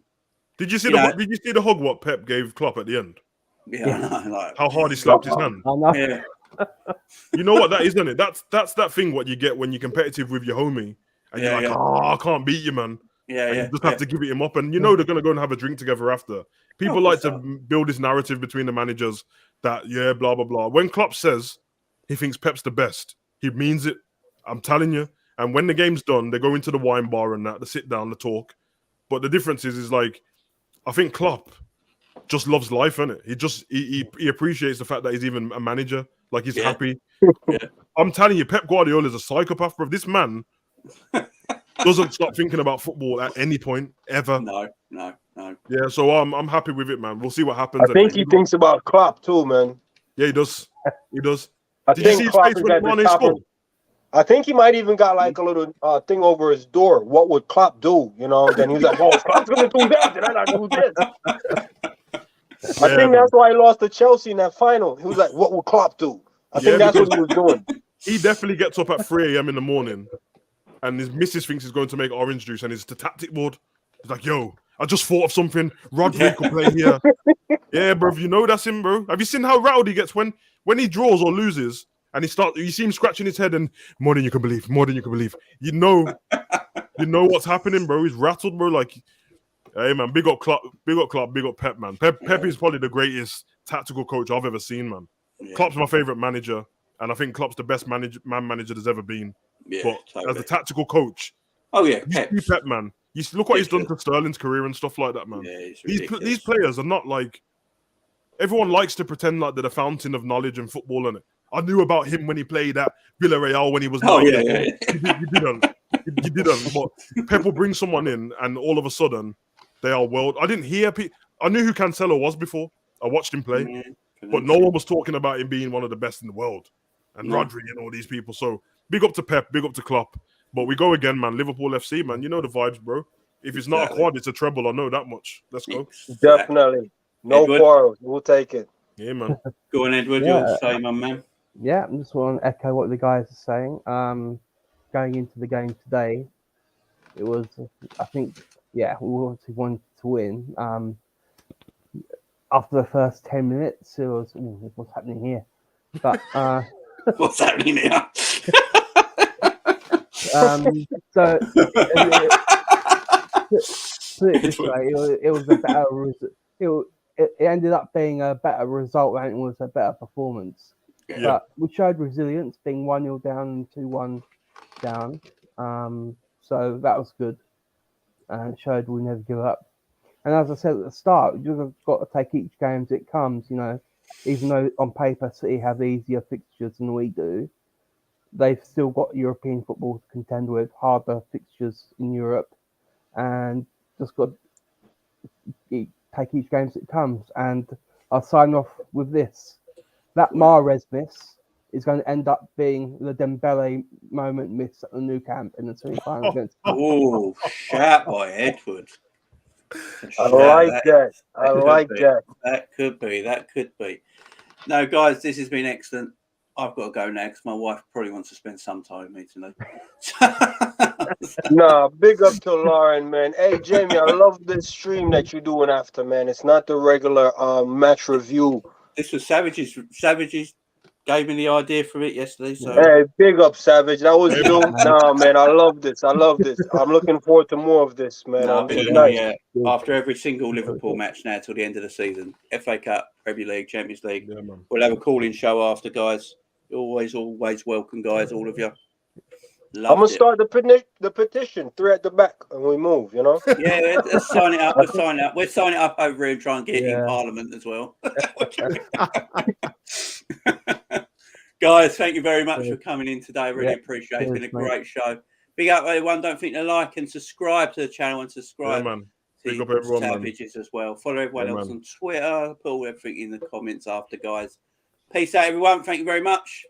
Did you see the hug what Pep gave Klopp at the end? Yeah, I know. How hard he slapped his hand. Yeah. You know what that is, isn't it? That's that thing what you get when you're competitive with your homie, and you're like, I can't beat you, man. Yeah, You just have to give it him up, and you know they're gonna go and have a drink together after. People like to build this narrative between the managers that blah blah blah. When Klopp says he thinks Pep's the best, he means it. I'm telling you. And when the game's done, they go into the wine bar and that, they sit down, they talk. But the difference is like, I think Klopp just loves life, innit? He appreciates the fact that he's even a manager. Like, he's happy. Yeah. I'm telling you, Pep Guardiola is a psychopath, bro. This man doesn't stop thinking about football at any point, ever. No. Yeah, so I'm happy with it, man. We'll see what happens. I think he thinks about Klopp too, man. Yeah, he does. Did you see his face when Mane scored? I think he might even got like a little thing over his door. What would Klopp do? You know, then he was like, "Oh, Klopp's gonna do that, then I gotta do this." I think that's why he lost to Chelsea in that final. He was like, "What would Klopp do?" I think that's what he was doing. He definitely gets up at 3 a.m. in the morning, and his missus thinks he's going to make orange juice, and it's the tactic board. He's like, "Yo, I just thought of something. Rodri could play here." Yeah, bro, you know that's him, bro. Have you seen how rattled he gets when he draws or loses? And you see him scratching his head and more than you can believe. You know what's happening, bro. He's rattled, bro. Like, hey, man, big up Klopp, big up Pep, man. Pep is probably the greatest tactical coach I've ever seen, man. Yeah. Klopp's my favorite manager, and I think Klopp's the best manager there's ever been. Yeah, but totally. As a tactical coach, Pep, man. Look what he's done to Sterling's career and stuff like that, man. Yeah, these players are not like everyone likes to pretend like they're the fountain of knowledge and football, and I knew about him when he played at Villarreal when he was 9 Oh, years yeah, old. You didn't. You didn't. But Pep will bring someone in, and all of a sudden, they are world. I didn't hear. I knew who Cancelo was before. I watched him play, but no one was talking about him being one of the best in the world, and Rodri and all these people. So big up to Pep, big up to Klopp. But we go again, man. Liverpool FC, man. You know the vibes, bro. If it's not a quad, it's a treble. I know that much. Let's go. Definitely. No quarrels. We'll take it. Yeah, man. Go on, Edward. You'll say, my man. Yeah, I just want to echo what the guys are saying. Going into the game today, it was, I think, we obviously wanted to win. After the first 10 minutes, it was, what's happening here? But what's happening here? So put it this way, it was a better. It ended up being a better result than it was a better performance. Yeah. But we showed resilience, being 1-0 down and 2-1 down. So that was good, and it showed we never give up. And as I said at the start, you've got to take each game as it comes. You know, even though on paper City have easier fixtures than we do, they've still got European football to contend with, harder fixtures in Europe, and just got to take each game as it comes. And I'll sign off with this. That Mahrez miss is going to end up being the Dembele moment miss at the Nou Camp in the semi-final against. Oh, shout by Edward. I like that. I like that. That could be. No, guys, this has been excellent. I've got to go now because my wife probably wants to spend some time with me tonight. Nah, big up to Lauren, man. Hey, Jamie, I love this stream that you're doing after, man. It's not the regular match review. This was Savage's gave me the idea for it yesterday. So hey, big up, Savage. That was you. Nah, man, I love this. I'm looking forward to more of this, man. After every single Liverpool match now till the end of the season, FA Cup, Premier League, Champions League, we'll have a call-in show after, guys. Always welcome, guys, all of you. I'm gonna start the petition, 3 at the back, and we move. You know. Yeah, let's sign it up. We'll sign it up over here and try and get it in Parliament as well. Guys, thank you very much for coming in today. Really appreciate it. It's been a great show. Big up everyone. Don't forget to like and subscribe to the channel and subscribe to Big up everyone, Savages as well. Follow everyone else on Twitter. Put all everything in the comments after, guys. Peace out, everyone. Thank you very much.